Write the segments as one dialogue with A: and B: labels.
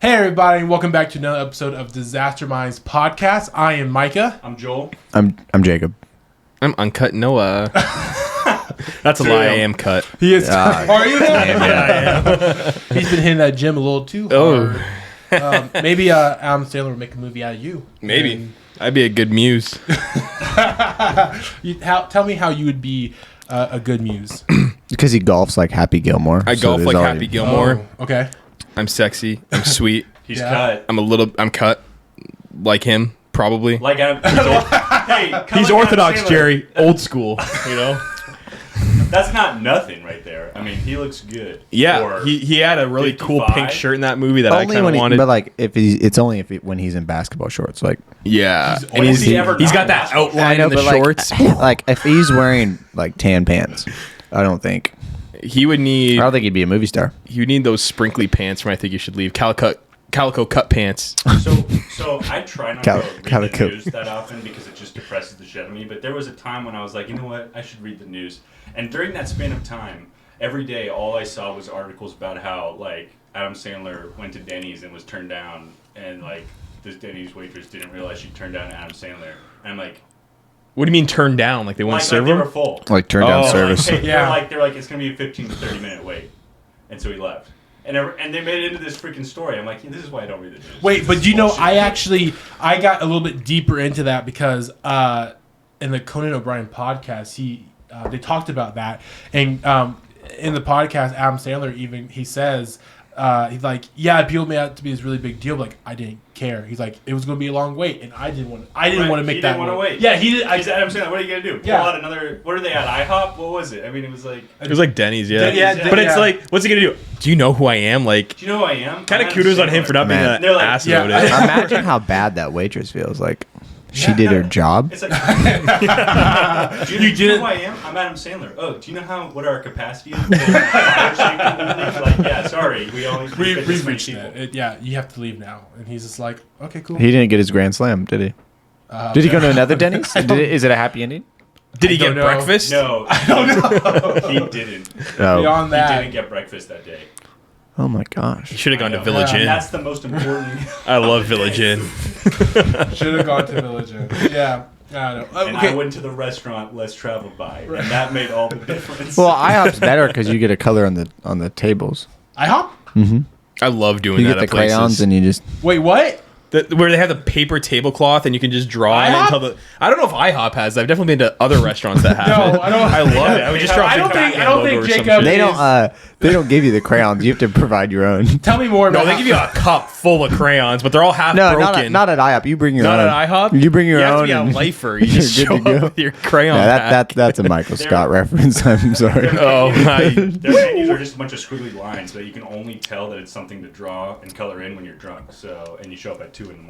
A: Hey everybody, and welcome back to another episode of DisasterMinds Podcast. I am Micah.
B: I'm Joel.
C: I'm Jacob.
D: I'm Uncut Noah. That's a lie. I am cut.
A: He is. Are you?
D: Yeah, I am.
A: He's been hitting that gym a little too hard. Maybe Adam Sandler would make a movie out of you.
D: Maybe.
A: And
D: I'd be a good muse.
A: tell me how you would be a good muse.
C: Because he golfs like Happy Gilmore.
D: I golf like Happy Gilmore.
A: Oh, okay.
D: I'm sexy. I'm sweet.
B: He's cut.
D: I'm cut like him, probably.
B: Like Adam.
D: He's
B: like
D: orthodox,
B: Adam Sandler.
D: Jerry. Old school, you know?
B: That's not nothing right there. I mean, he looks good.
D: Yeah, he had a really cool
B: 55.
D: pink shirt in that movie that
C: Only
D: I kind
C: when
D: of wanted.
C: but like it's only when he's in basketball shorts. Like
D: Yeah.
B: When has he ever
D: he's
B: not
D: got that
B: basketball?
D: outline in the shorts.
C: like if he's wearing like tan pants, I don't think
D: He would need
C: he'd be a movie star.
D: you need those sprinkly pants from I think you should leave. Calico cut pants.
B: So I try not to read the news that often because it just depresses the shit out of me. But there was a time when I was like, you know what, I should read the news. And during that span of time, every day all I saw was articles about how like Adam Sandler went to Denny's and was turned down, and like this Denny's waitress didn't realize she turned down Adam Sandler. And I'm like,
D: What do you mean turned down? Like they wouldn't serve
B: they
D: him?
B: were full.
C: Like turn down service.
B: Like, hey,
A: Yeah.
B: they're like it's gonna be a 15 to 30 minute wait, and so he left. And they made it into this freaking story. I'm like, this is why I don't read the news.
A: Wait, but do you know, I got a little bit deeper into that because in the Conan O'Brien podcast, they talked about that. And in the podcast, Adam Sandler he says, he's like, yeah, people made out to be this really big deal, but like, I didn't care. He's like, it was going to be a long wait, and I didn't want to make that.
B: He didn't want to wait.
A: Yeah, he did.
B: He's Adam Sandler. What are you gonna do? Pull out another? What are they at? IHOP? What was it? I mean, it was like.
D: It was like Denny's, yeah.
B: Denny's,
D: But it's like, what's he gonna do? Do you know who I am? Like,
B: Do you know who I am?
D: kind of
B: I'm
D: kudos on
B: Adam
D: him for not being
C: Man.
D: an
B: They're like,
D: ass
A: yeah.
D: about it.
C: Imagine how bad that waitress feels. Like she did her job.
B: It's like, do you know who I am? I'm Adam Sandler. Oh, do you know what our capacity is? Like, yeah, sorry, we only fit this many
A: reached
B: people.
A: that. Yeah, you have to leave now. And he's just like, okay, cool.
C: He didn't get his grand slam, did he? Did he go to another Denny's? Is it a happy ending?
D: Did he
A: don't
D: get
A: know.
D: breakfast?
B: No, I don't know. He didn't.
C: Oh,
A: Beyond
B: He
A: that,
B: didn't get breakfast that day.
C: oh my gosh.
D: He should have gone
B: I
D: to
B: know.
D: Village Inn.
B: That's the most important.
D: I love Village Inn.
A: should have gone to Village Inn. Yeah, I don't know.
B: And
A: Okay.
B: I went to the restaurant less traveled by, and that made all the difference.
C: Well, IHOP's better because you get a color on the tables.
A: IHOP?
D: I love doing
C: You
D: that
C: get the
D: at places.
C: crayons and you just.
A: Wait, what?
D: Where they have the paper tablecloth and you can just draw in
A: IHOP?
D: until the. I don't know if IHOP has. I've definitely been to other restaurants that have
A: No,
D: it.
A: I don't-
D: I love it. I would just draw.
A: I don't think Jacob-
C: They don't give you the crayons. You have to provide your own.
A: Tell me more about
D: No, they give you a cup full of crayons, but they're all half
C: No,
D: broken.
C: not at IHOP. You bring your
D: Not
C: own.
D: at IHOP.
C: You bring your
D: you
C: own.
D: You have to be a
C: and
D: lifer. You just
C: you're
D: show
C: good to
D: up
C: go.
D: with your crayon.
C: Yeah,
D: pack.
C: that's a Michael Scott reference. I'm sorry.
D: Oh my!
B: Their menus are just a bunch of squiggly lines that you can only tell that it's something to draw and color in when you're drunk. So, and you show up at 2 a.m.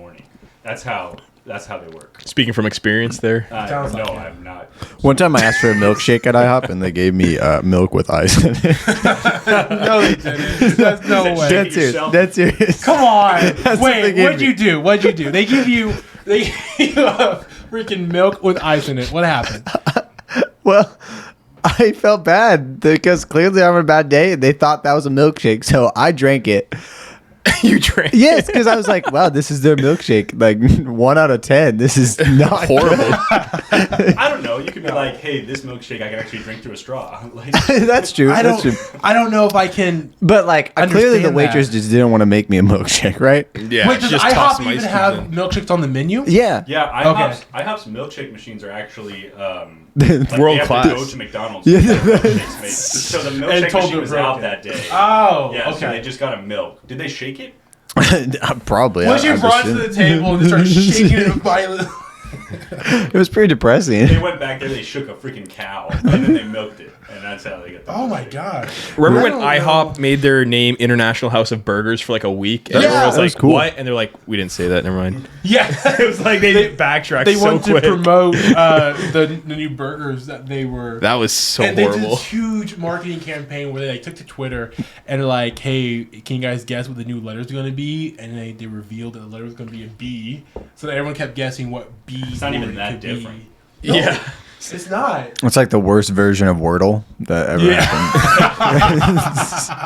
B: That's how they work.
D: Speaking from experience, there.
A: Sounds
B: No,
A: like it.
B: I'm not.
C: One time I asked for a milkshake at IHOP and they gave me milk with ice in it.
A: No, they didn't. That's no way.
C: Dead serious. Dead serious.
A: Come on.
C: That's what
A: Wait,
C: they gave
A: what'd
C: me.
A: you do? What'd you do? They give you freaking milk with ice in it. What happened?
C: Well, I felt bad because clearly I'm on a bad day and they thought that was a milkshake, so I drank it.
D: You drank.
C: Yes, because I was like, wow, this is their milkshake. Like 1 out of 10. This is not
D: Horrible.
B: I don't know. You could be like, hey, this milkshake I can actually drink through a straw. Like,
C: That's true.
A: I
C: That's true.
A: don't know if I can.
C: But like, clearly the
A: Understand
C: waitress
A: that.
C: just didn't want to make me a milkshake, right?
D: Yeah.
A: Wait, does
D: just toss
A: IHOP
D: some
A: even
D: ice
A: have
D: cubes in.
A: milkshakes on the menu?
C: Yeah.
B: yeah,
A: Okay.
B: IHOP's milkshake machines are actually
D: World
B: they
D: class.
B: Have to go to McDonald's.
C: Yeah.
B: To get their milkshakes made. So the
A: And
B: milkshake
A: told
B: machine
A: them
B: was
A: broken.
B: out that day.
A: Oh,
B: Yeah, so they
A: okay.
B: just got a milk. Did they shake it?
C: Probably.
A: Once you brought it to the table and just started shaking it violently.
C: It was pretty depressing.
B: They went back there, they shook a freaking cow, and then they milked it. And that's how they got the
A: Oh my
B: milkshake.
A: god.
D: Remember
A: I
D: when
A: don't
D: IHOP
A: know.
D: made their name International House of Burgers for like a week? And
A: Yeah,
D: everyone was
C: that
D: like,
C: was cool.
D: what? And they're like, we didn't say that. Never mind.
A: Yeah.
D: It was like they backtracked
A: They
D: so
A: wanted
D: quick.
A: to promote the new burgers that they were.
D: That was so
A: and they did
D: horrible.
A: this huge marketing campaign where they like took to Twitter and like, hey, can you guys guess what the new letters are going to be? And they revealed that the letter was going to be a B. So that everyone kept guessing what B.
B: It's not even
A: word
B: that
A: could be.
B: different.
A: No.
D: Yeah.
A: It's not.
C: It's like the worst version of Wordle that ever happened.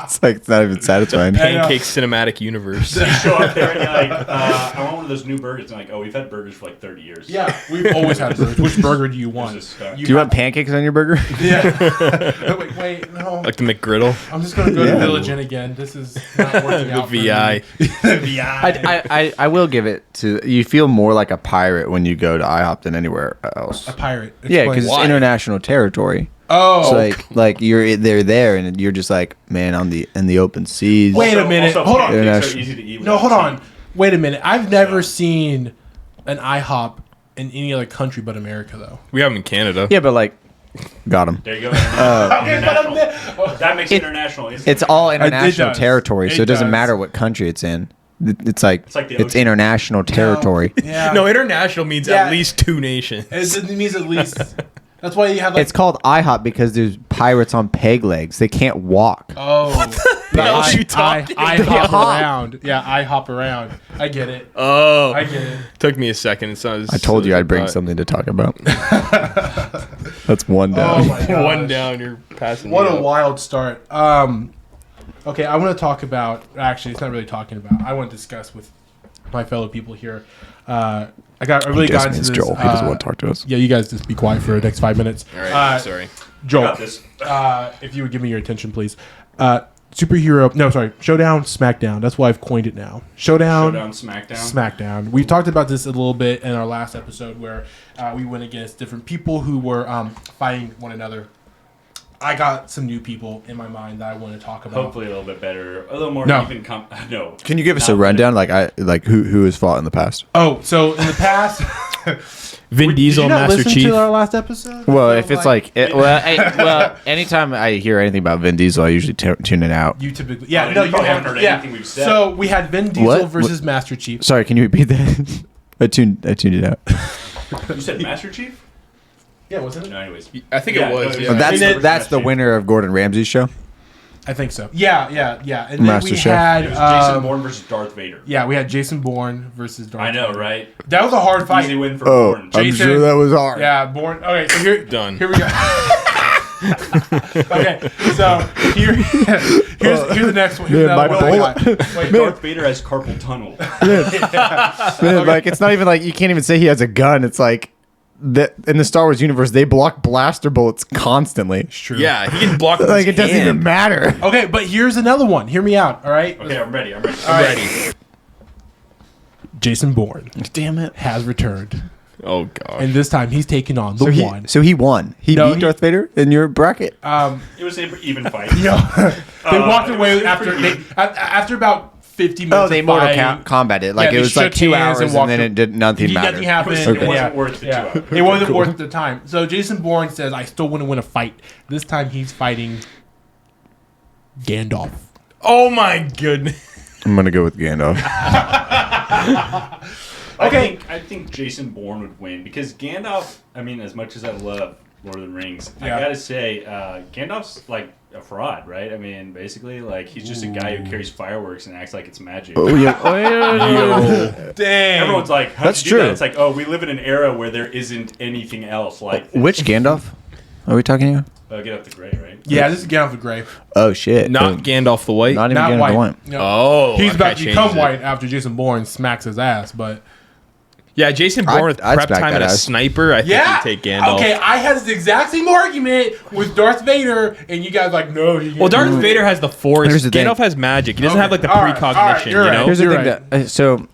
C: It's like it's not even satisfying.
D: Pancake cinematic universe.
B: You show up there and you're like, I want one of those new burgers. And like, oh, we've had burgers for like 30 years.
A: Yeah, we've always had burgers. Which burger do you want?
C: Do you want pancakes on your burger?
A: Yeah. Wait, no.
D: Like the McGriddle.
A: I'm just gonna go to Village Inn again. This is not working out.
D: The VI.
A: The VI.
C: I will give it to you. Feel more like a pirate when you go to IHOP than anywhere else.
A: A pirate.
C: Yeah, because it's international territory.
A: Oh,
C: so like they're there, and you're just like, man, in the open seas.
A: Wait a minute. Hold on.
B: Pancakes are easy to eat
A: No, hold
B: without
A: on. Wait a minute. I've never seen an IHOP in any other country but America, though.
D: We have them in Canada.
C: Yeah, but like, got him.
B: There you go. That makes it international.
C: It's all international
A: does.
C: territory, so
A: It
C: it doesn't
A: does.
C: matter what country it's in. It's like
B: like the
C: it's
B: ocean.
C: international territory.
A: Yeah.
D: No, international means
A: Yeah.
D: at least 2 nations.
A: It means at least. That's why you have like.
C: It's called IHOP because there's pirates on peg legs. They can't walk.
A: Oh. What
D: the hell are you talking
A: I
C: about?
A: hop around. Yeah, I hop around. I get it.
D: Oh.
A: I get it.
D: Took me a second. It's not as
C: I told you I'd bring
D: thought.
C: something to talk about. That's one down.
A: Oh my gosh.
D: One down, you're passing
A: What
D: me
A: a
D: up.
A: wild start. Okay, I want to talk about. Actually, it's not really talking about. I want to discuss with my fellow people here. I really got into this.
C: Joel. He doesn't want to talk to us.
A: Yeah, you guys just be quiet for the next 5 minutes.
D: All right, sorry.
A: Joel,
B: Got this.
A: if you would give me your attention, please. Showdown, Smackdown. That's why I've coined it now. Showdown,
B: Smackdown.
A: Smackdown. We talked about this a little bit in our last episode where we went against different people who were fighting one another. I got some new people in my mind that I want to talk about.
B: Hopefully a little bit better, a little more
A: No.
B: even. No.
C: Can you give us
B: Not
C: a rundown, who has fought in the past?
A: Oh, so in the past,
D: Vin Diesel,
A: did you not
D: Master
A: listen
D: Chief.
A: to our last episode?
C: Well, if it's anytime I hear anything about Vin Diesel, I usually tune it out.
A: You typically,
B: Oh,
A: no,
B: you
A: you
B: probably
A: haven't
B: haven't heard
A: yeah.
B: anything we've said.
A: So we had Vin Diesel
C: What?
A: versus Master Chief.
C: Sorry, can you repeat that? I tuned it out.
B: You said Master Chief?
A: Yeah, wasn't it?
B: No, anyways.
D: I think
B: Yeah,
D: it was.
B: no,
D: Yeah.
C: But that's
B: I mean,
C: that's the
B: Master
C: winner of Gordon Ramsay's show.
A: I think so. Yeah. And then
C: Master
A: we
C: Chef.
A: had
B: It was Jason Bourne versus Darth Vader.
A: Yeah, we had Jason Bourne versus Darth
B: I know,
A: Vader.
B: right?
A: That was a hard fight.
B: Easy win for
C: Oh,
B: Bourne.
C: I'm
A: Jason-
C: sure that was hard.
A: Yeah, Bourne. Okay, so here
D: Done.
A: Here we go. Okay, so here's the next one. Here's
C: Man, my
A: another one.
C: bullet-
A: Wait,
B: Darth Vader has carpal tunnel.
C: Man, like it's not even like you can't even say he has a gun. It's like that in the Star Wars universe they block blaster bullets constantly.
A: it's true.
D: Yeah, he can block with
C: Like
D: his
C: it doesn't
D: hand.
C: even matter.
A: Okay, but here's another one. Hear me out. All right.
B: Okay, I'm ready.
A: All right.
D: Ready.
A: Jason Bourne
C: Damn it.
A: has returned,
D: Oh, gosh.
A: and this time he's taking on the one.
C: So he won. He
A: No,
C: beat Darth Vader in your bracket.
B: It was an even fight.
A: You know, they walked
B: it
A: away
B: was
A: after
B: pretty-
A: after about 50 minutes.
C: Oh, they
A: of
C: Mortal
A: fighting.
C: Kombat it. Like
A: Yeah,
C: it
A: they
C: was like
A: shook
C: 2
A: hands
C: hours and
A: walked
C: then
A: a-
C: it did nothing
A: Nothing
C: mattered.
A: happened.
B: It wasn't worth the 2 hours.
A: It wasn't worth the time. So Jason Bourne says, "I still want to win a fight. This time he's fighting Gandalf."
D: Oh, my goodness.
C: I'm gonna go with Gandalf.
A: Okay.
B: I think Jason Bourne would win because Gandalf. I mean, as much as I love Lord of the Rings,
A: Yeah.
B: I gotta say, Gandalf's like a fraud, right? I mean, basically, like he's just a guy who carries fireworks and acts like it's magic.
C: Oh yeah. Oh, yeah.
A: Dang.
B: Everyone's like, "How'd
C: That's
B: you do that?"
C: true.
B: It's like, oh, we live in an era where there isn't anything else like this.
C: Which Gandalf are we talking here?
B: Get up the gray, right?
A: Yeah, this is Gandalf the Grey.
C: Oh shit.
D: Not Gandalf the White.
C: Not even
A: Not
C: Gandalf
A: white.
C: the White.
A: No.
D: Oh,
A: He's
D: okay,
A: about to
D: changes
A: become
D: it.
A: white after Jason Bourne smacks his ass, but
D: Yeah, Jason Bourne with
C: I'd
D: prep
C: smack
D: time
C: that
D: and a
C: ass.
D: sniper. I think
A: yeah.
D: he'd take Gandalf.
A: Okay, I had the exact same argument with Darth Vader, and you guys like, no.
D: Well, Darth Vader has the Force.
C: Here's the thing.
D: Gandalf has magic. He doesn't
A: Okay.
D: have like the
A: All right.
D: precognition.
A: You're
D: You
A: right.
D: know.
C: Here's the
A: You're
C: thing.
A: right.
C: So,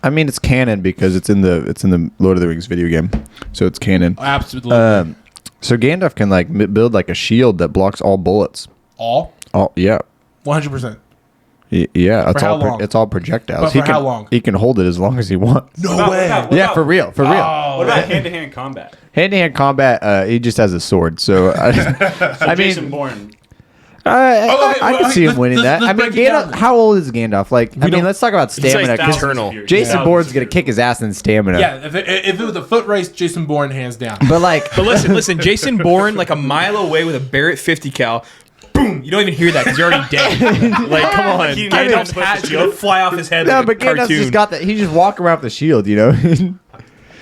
C: I mean, it's canon because it's in the Lord of the Rings video game, so it's canon.
A: Absolutely.
C: So Gandalf can like build like a shield that blocks all bullets.
A: All
C: Oh yeah,
A: 100%.
C: Yeah. It's
A: how
C: all
A: long?
C: it's all projectiles.
A: But
C: he
A: for
C: can
A: how long?
C: he can hold it as long as he wants.
A: No
B: What
A: way.
B: about-
C: Yeah, for real.
A: Oh.
B: What about hand-to-hand combat?
C: Hand-to-hand combat, he just has a sword. So I
B: Jason
C: mean,
B: Bourne.
C: I can see him winning that. I mean,
A: break it down.
C: Gandalf. How old is Gandalf? Like, I mean, let's talk about stamina.
D: like
C: 'cause
D: eternal.
C: Jason
B: Thousands
C: Bourne's
B: of
C: gonna
B: years.
C: kick his ass in stamina.
A: Yeah, if it was a foot race, Jason Bourne hands down.
C: But like,
D: But listen, Jason Bourne, like a mile away with a Barrett 50 cal. Boom! You don't even hear that because you're already dead. Like, come on.
B: He didn't
D: Gandalf's
B: have to
D: hat's
B: push the
D: gonna
B: shield.
D: fly off his head
C: no,
D: like
C: but
D: a
C: Gandalf's
D: cartoon.
C: just got that. He just walk around with the shield, you know.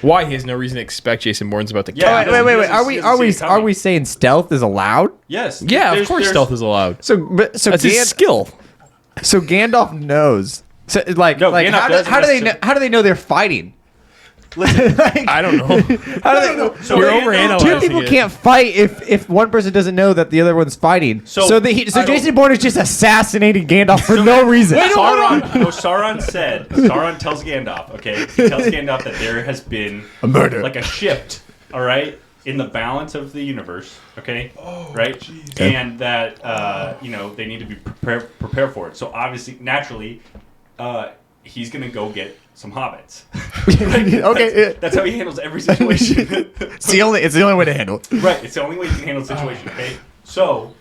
D: Why? He has no reason to expect Jason Bourne's about to kill
B: Yeah,
D: him.
C: Wait.
B: He doesn't see it
C: Are
B: coming.
C: we saying stealth is allowed?
B: Yes.
D: Yeah, of
B: There's-
D: course
B: there's-
D: stealth is allowed.
C: So
D: That's his skill.
C: So Gandalf knows. So like,
B: No,
C: like
B: Gandalf
C: how do they know?
B: doesn't
C: How do they know they're fighting?
B: Listen,
C: Like,
D: I don't know.
C: how do they know?
B: So
D: You're
B: Gandalf-
D: overanalyzing
C: Two people
D: it.
C: can't fight if one person doesn't know that the other one's fighting.
B: So,
C: So
B: I don't-
C: Jason Bourne is just assassinating Gandalf for no reason.
B: Sauron said. Sauron tells Gandalf. Okay, he tells Gandalf that there has been
C: A murder.
B: like a shift. All right, in the balance of the universe. Okay, right,
C: Okay.
B: and that they need to be prepare for it. So obviously, naturally, he's gonna go get some hobbits.
C: Okay,
B: That's how he handles every situation.
C: it's the only way to handle it.
B: Right, it's the only way you can handle the situation. Okay, so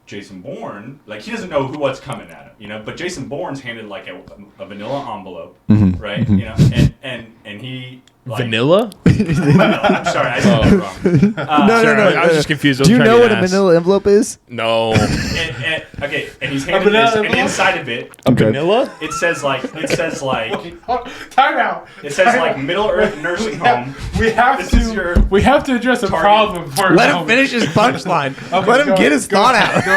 B: Jason Bourne, like he doesn't know what's coming at him, but Jason Bourne's handed like a vanilla envelope, right? And he like,
D: Vanilla?
B: I'm sorry, I said that wrong.
C: No.
D: I was just confused. I was
C: Do you
D: trying
C: know
D: to
C: what
D: be
C: a
D: an ass.
C: manila envelope is?
D: No.
B: And he's handed
A: vanilla
B: this, and
A: envelope?
B: inside of it,
D: Vanilla?
B: it says like
A: Time out.
B: it says like Middle Earth Nursing Home.
A: We have
B: This is your
A: to address a
B: target.
A: problem for a
C: Let him
A: moment.
C: finish his punchline.
A: Okay,
C: Let him
A: go
C: get
A: ahead,
C: his
A: go
C: thought
A: ahead,
C: out.
A: Go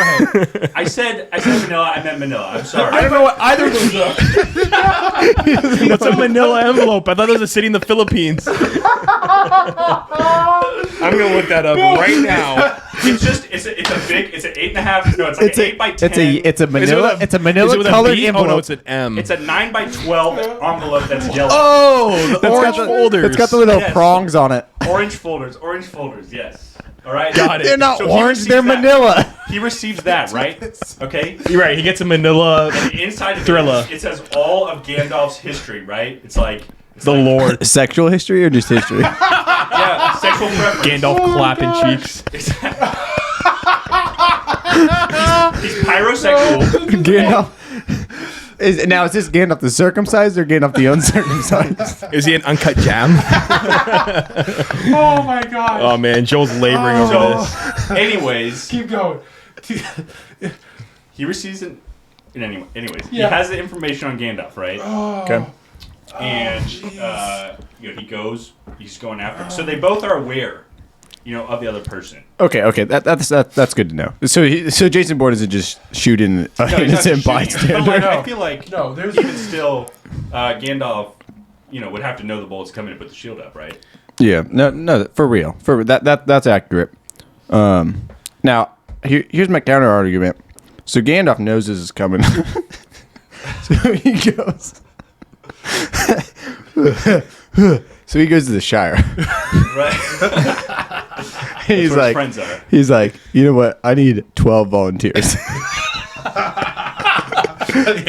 A: ahead.
B: I said vanilla. I meant Manila. I'm sorry.
D: I don't know what either of those are. What's a manila envelope? I thought it was a city in the Philippines. I'm going to look that up right now.
B: It's an 8.5. No, it's like an 8 by 10.
C: It's a manila. It's a
D: Is
C: manila
D: it with a
C: colored
D: B?
C: envelope.
D: Oh, no, it's an M.
B: It's a 9 by 12 envelope that's yellow.
D: Oh, the orange folders.
C: It's got the little
B: Yes.
C: prongs on it.
B: Orange folders, yes. All right.
D: Got it.
C: They're not
B: So he
C: orange.
B: receives
C: They're
B: that.
C: manila.
B: He receives that, right? Okay.
D: You're right. He gets a manila.
B: And inside of
D: Thriller.
B: it says all of Gandalf's history, right? It's like
D: The Lord.
C: Sexual history or just history?
B: yeah, sexual preference.
D: Gandalf clapping cheeks.
B: He's pyrosexual.
C: Gandalf. Is this Gandalf the circumcised or Gandalf the uncircumcised?
D: Is he an uncut jam?
A: Oh my god.
D: Oh, man. Joel's laboring over this.
B: Anyways,
A: Keep going.
B: he receives it. Anyways, he
A: Yeah.
B: has the information on Gandalf, right?
C: Okay.
B: And he goes. He's going after him. So they both are aware, of the other person.
C: Okay. That's good to know. So Jason Bourne isn't just shooting an
B: No, he's not
C: innocent
B: just shooting him.
C: bystander.
B: But
A: No.
B: I feel like
A: there's
B: even still, Gandalf, would have to know the bullets coming to put the shield up, right?
C: Yeah, no, for real, that's accurate. Now here's my counter argument. So Gandalf knows this is coming, so he goes. So he goes to the Shire.
B: Right.
C: He's
B: where his
C: like,
B: friends are.
C: he's like, you know what? I need 12 volunteers.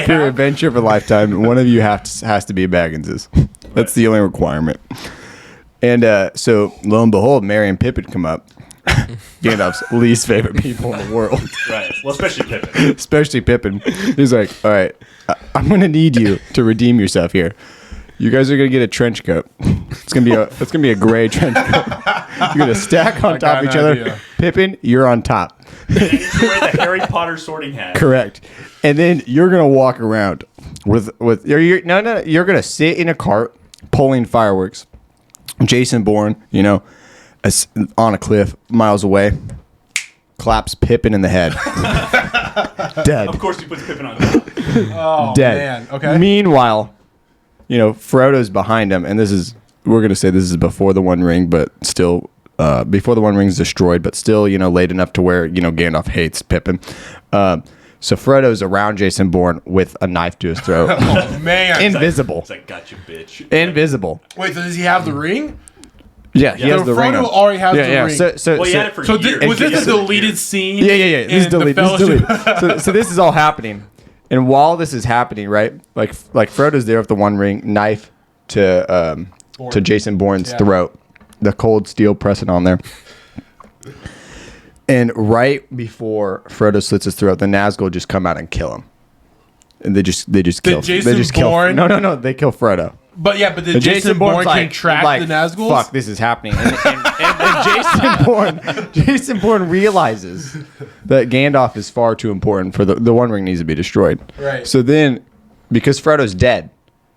C: For adventure of a lifetime, one of you has to be Bagginses. That's the only requirement. And so, lo and behold, Merry and Pippin come up. Gandalf's least favorite people in the world.
B: Right. Well, especially Pippin.
C: Especially Pippin. He's like, all right, I'm going to need you to redeem yourself here. You guys are going to get a trench coat. It's going to be a gray trench coat. You're going to stack on top of each other.
A: idea.
C: Pippin, you're on top.
B: And you wear the Harry Potter sorting hat.
C: Correct. And then you're gonna walk around with you're gonna sit in a cart pulling fireworks. Jason Bourne, on a cliff miles away, claps Pippin in the head. Dead.
B: Of course, he puts Pippin on top.
A: Oh
C: Dead.
A: man. Okay.
C: Meanwhile, Frodo's behind him, and we're gonna say this is before the One Ring, but still before the One Ring's destroyed, but still, late enough to where, Gandalf hates Pippin. So Frodo's around Jason Bourne with a knife to his throat.
A: Oh man.
C: Invisible.
B: It's like, gotcha, bitch.
C: Invisible.
A: Wait, so does he have the ring?
C: Yeah, he has
A: So
C: the ring
A: Frodo
C: on.
A: already has the
C: yeah.
A: ring.
C: So
B: Well, he had it for
A: So
B: years.
A: was this
B: Yes,
A: a
B: for
A: deleted
B: years.
A: scene?
C: Yeah. This is
A: in the
C: deleted. This is
A: Fellowship?
C: deleted. So this is all happening, and while this is happening, right? Like Frodo's there with the One Ring, knife to Jason Bourne's throat, the cold steel pressing on there. And right before Frodo slits his throat, the Nazgul just come out and kill him. And they just kill.
A: Jason
C: they just kill.
A: Bourne-
C: No. They kill Frodo.
A: But yeah, but did
C: And
A: Jason Bourne
C: Bourne's
A: can track the Nazguls?
C: Fuck, this is happening. And Jason Bourne realizes that Gandalf is far too important for the One Ring needs to be destroyed.
A: Right.
C: So then, because Frodo's dead,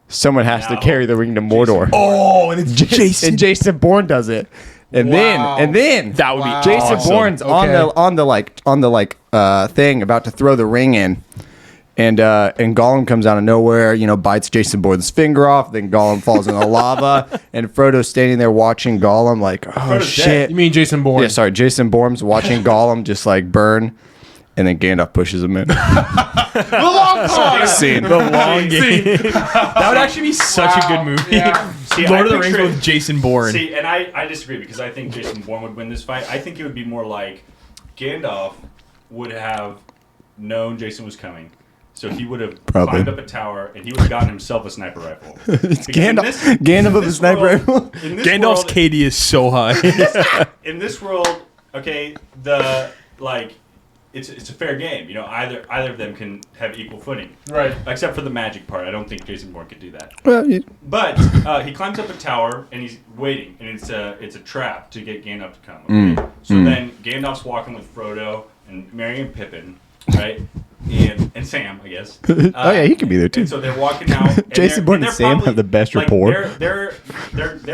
C: someone has to
B: Now,
C: carry the ring to Mordor.
D: Oh, and it's Jason.
C: And Jason Bourne does it. And then
D: That would be
C: Jason
D: awesome.
C: Bourne's on the thing about to throw the ring in. And Gollum comes out of nowhere, bites Jason Bourne's finger off. Then Gollum falls in the lava, and Frodo's standing there watching Gollum, like, oh
B: Frodo's
C: shit!
B: dead.
A: You mean Jason Bourne?
C: Yeah, sorry, Jason Bourne's watching Gollum just like burn, and then Gandalf pushes him in.
A: The long con!
C: Scene.
D: The long game. That would actually be such a good movie.
A: Yeah.
B: See,
D: Lord of
B: I
D: the Rings
B: picture-
D: with Jason Bourne.
B: See, and I disagree because I think Jason Bourne would win this fight. I think it would be more like Gandalf would have known Jason was coming. So he would have
C: Probably.
B: climbed up a tower and he would have gotten himself a sniper rifle.
C: It's
B: Because in
C: Gandalf with a
B: this
C: sniper
B: world-
C: rifle.
B: in this
D: Gandalf's
B: world-
D: KD is so high.
B: in this world, okay, it's a fair game. Either of them can have equal footing.
A: Right.
B: Except for the magic part. I don't think Jason Bourne could do that.
C: Well,
B: But he climbs up a tower and he's waiting, and it's a trap to get Gandalf to come. Okay? So then Gandalf's walking with Frodo and Merry and Pippin, right? And Sam, I guess.
C: Oh yeah, he could be there too.
B: And so they're walking out. And
C: Jason Bourne and
B: they're
C: Sam
B: probably,
C: have the best
B: like,
C: rapport.
B: They're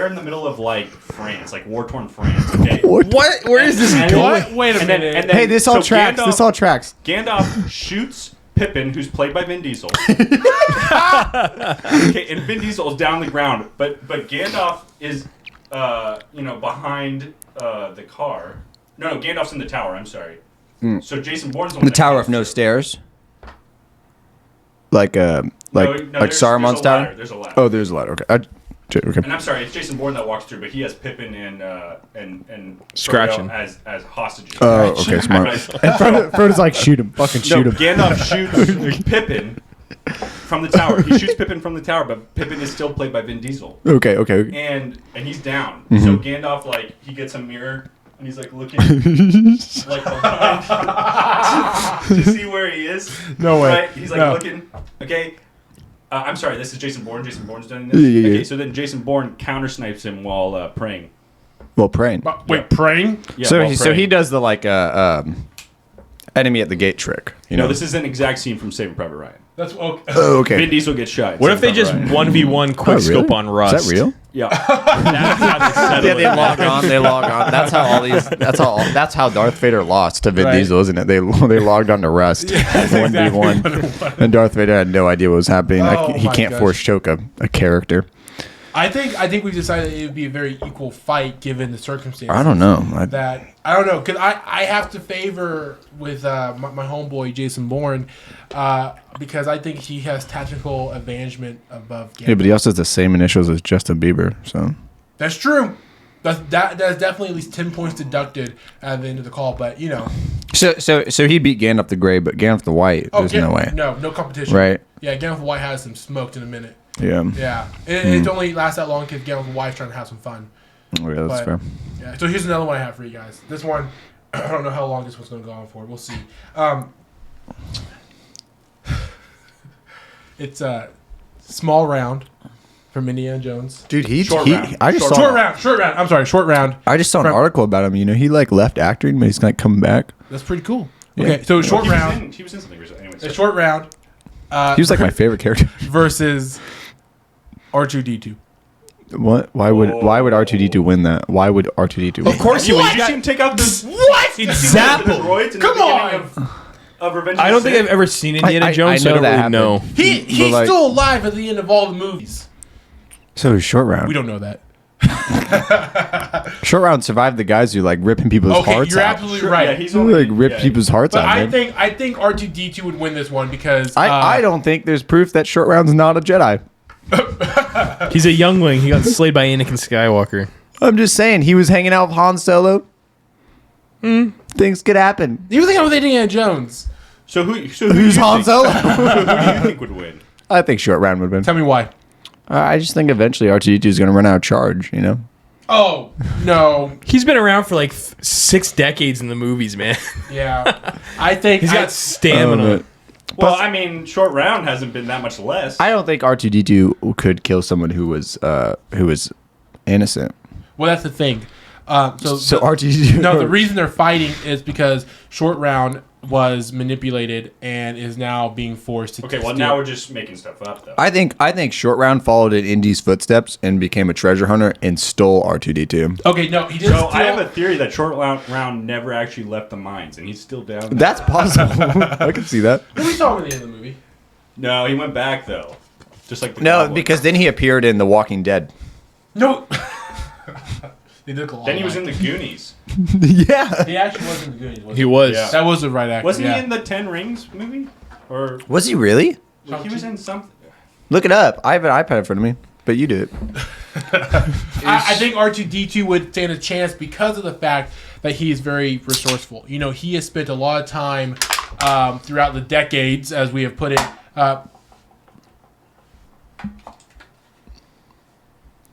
B: in the middle of like France, like war-torn France. Okay.
C: What?
D: What? Where is this
B: And-
D: going?
A: What? Wait a
B: And then-
A: minute.
B: and then-
C: Hey, this all
B: so
C: tracks. This all tracks.
B: Gandalf shoots Pippin, who's played by Vin Diesel. Okay, and Vin Diesel is down the ground, but Gandalf is, behind the car. No, Gandalf's in the tower. I'm sorry. So Jason Bourne's
C: The Tower of No Stairs. Like
B: there's
C: Saruman's
B: a
C: tower.
B: ladder, There's a ladder.
C: Oh, there's a ladder. Okay. Okay.
B: And I'm sorry, it's Jason Bourne that walks through, but he has Pippin and
D: Scratching.
B: Frodo as hostages.
C: Oh, okay, smart.
B: Right.
C: And Frodo's like, shoot him, fucking
B: No,
C: shoot him.
B: Gandalf shoots Pippin from the tower. He shoots Pippin from the tower, but Pippin is still played by Vin Diesel.
C: Okay.
B: And he's down.
C: Mm-hmm.
B: So Gandalf, he gets a mirror and he's looking behind to see where he is.
A: No way.
B: Right? He's
A: No.
B: looking. Okay. I'm sorry. This is Jason Bourne. Jason Bourne's doing this.
C: Yeah.
B: Okay. So then Jason Bourne counter snipes him while praying.
C: Well, praying.
A: Wait, praying?
B: Yeah,
C: So
B: while
C: he
B: praying.
C: does the enemy at the gate trick.
B: No, this is an exact scene from Saving Private Ryan.
A: That's okay.
C: Oh,
B: Vin
C: okay.
B: Diesel gets shot. in
D: What if they
B: Saving
D: just
B: Private Ryan.
D: 1v1 quick scope on Rust?
C: Is that real?
B: Yeah.
D: That's how they settle
C: Yeah, they
D: it.
C: log on. They log on. That's how all these. That's how Darth Vader lost to Vin
A: Right.
C: Diesel, isn't it? They logged on to Rust 1v1, and Darth Vader had no idea what was happening.
A: Oh
C: He
A: my
C: can't
A: gosh.
C: force choke a character.
A: I think we've decided it would be a very equal fight given the circumstances.
C: I don't know.
A: I don't know because I have to favor with my homeboy Jason Bourne because I think he has tactical advancement above Gandalf.
C: Yeah, but he also has the same initials as Justin Bieber. So
A: That's true. That's definitely at least 10 points deducted at the end of the call. But
C: so he beat Gandalf the Grey, but Gandalf the White. There's no way.
A: No competition.
C: Right.
A: Yeah, Gandalf the White has him smoked in a minute.
C: Yeah.
A: Yeah, it only lasts that long because Gandalf the White's trying to have some fun.
C: Oh, yeah, that's
A: But-
C: fair.
A: Yeah. So here's another one I have for you guys. This one, I don't know how long this one's going to go on for. We'll see. It's a small round from Indiana Jones.
C: Dude,
B: Short round.
C: I just
B: Short
C: saw
A: Short round. I'm sorry, short round.
C: I just saw an
A: From-
C: article about him. He left acting, but he's gonna come back.
A: That's pretty cool.
C: Yeah.
A: Okay, so short
B: He was
A: round.
B: He was in something recently. Anyway,
A: A short round.
C: He was like my favorite character.
A: versus R2D2.
C: What? Why would R2D2 win that? Why would R2D2 win?
D: Of course
B: You
D: you would.
B: did you see him take out the
A: What?
B: zap the
D: Zapple.
B: droids in
A: Come
B: the
A: on!
B: beginning of Revenge
D: I
B: of
D: don't
B: the
D: think I've
B: Sith?
D: ever seen Indiana
C: I
D: Jones, so I
C: know
D: don't
C: that
D: really know.
C: happened.
A: He's
C: like-
A: still alive at the end of all the movies.
C: So it was short round.
A: We don't know that.
C: Short round survived the guys who ripping people's
A: Okay,
C: hearts
A: you're
C: out.
A: absolutely
B: Sure,
A: right.
B: Yeah, he's
C: Who,
B: only
C: rip
B: yeah,
C: people's hearts
A: But
C: out.
A: I
C: Man.
A: think R2D2 would win this one because
C: I don't think there's proof that short round's not a Jedi.
D: He's a youngling. He got slayed by Anakin Skywalker.
C: I'm just saying he was hanging out with Han Solo. Things could happen.
A: you think I'm with Indiana Jones.
B: So who
C: Who's
B: do you
C: Han
B: think-
C: Solo?
B: Who do you think would win?
C: I think short round would win.
A: Tell me why.
C: I just think eventually R2D2 is going to run out of charge.
A: Oh no,
D: He's been around for like 6 decades in the movies, man.
A: yeah. I think
D: He's got stamina.
B: Well, I mean, short round hasn't been that much less.
C: I don't think R2D2 could kill someone who was innocent.
A: Well, that's the thing. So
C: So R2D2.
A: no, the reason they're fighting is because Short Round was manipulated and is now being forced to.
B: Okay, well now we're just making stuff up though.
C: I think Short Round followed in Indy's footsteps and became a treasure hunter and stole R2D2.
A: Okay, no, he didn't.
B: So I have a theory that Short Round never actually left the mines, and he's still down there.
C: That's possible. I can see that.
A: We saw him at the end of the movie.
B: No, he went back though. Just like the
C: No,
B: Goblin.
C: because then he appeared in The Walking Dead.
A: No. They took a lot.
B: Then he was in the Goonies.
C: Yeah.
A: He actually was in the Goonies. Wasn't
D: He was.
B: Yeah.
A: That was the right actor.
B: Wasn't
A: yeah.
B: he in the Ten Rings movie? Or
C: Was he really?
B: he was in something?
C: Look it up. I have an iPad in front of me, but you do it.
A: I think R2D2 would stand a chance because of the fact that he is very resourceful. You know, he has spent a lot of time throughout the decades, as we have put it.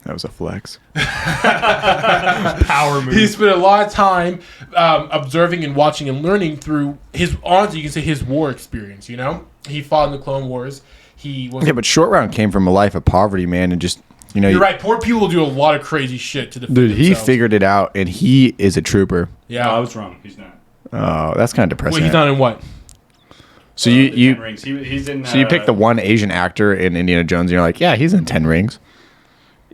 C: That was a flex.
D: Power move.
A: He spent a lot of time observing and watching and learning through his, honestly, you can say his war experience. You know, he fought in the Clone Wars. He was.
C: Yeah, but Short Round came from a life of poverty, man, and just
A: You're right. Poor people do a lot of crazy shit to defend
C: Dude, he
A: themselves.
C: figured it out, and he is a trooper.
A: Yeah,
B: No, I was wrong. He's not.
C: Oh, that's kind of depressing.
A: Wait, he's not in what?
C: So
B: The
C: you
B: Ten Rings. He's in.
C: so you picked the one Asian actor in Indiana Jones, and you're like, yeah, he's in 10 Rings.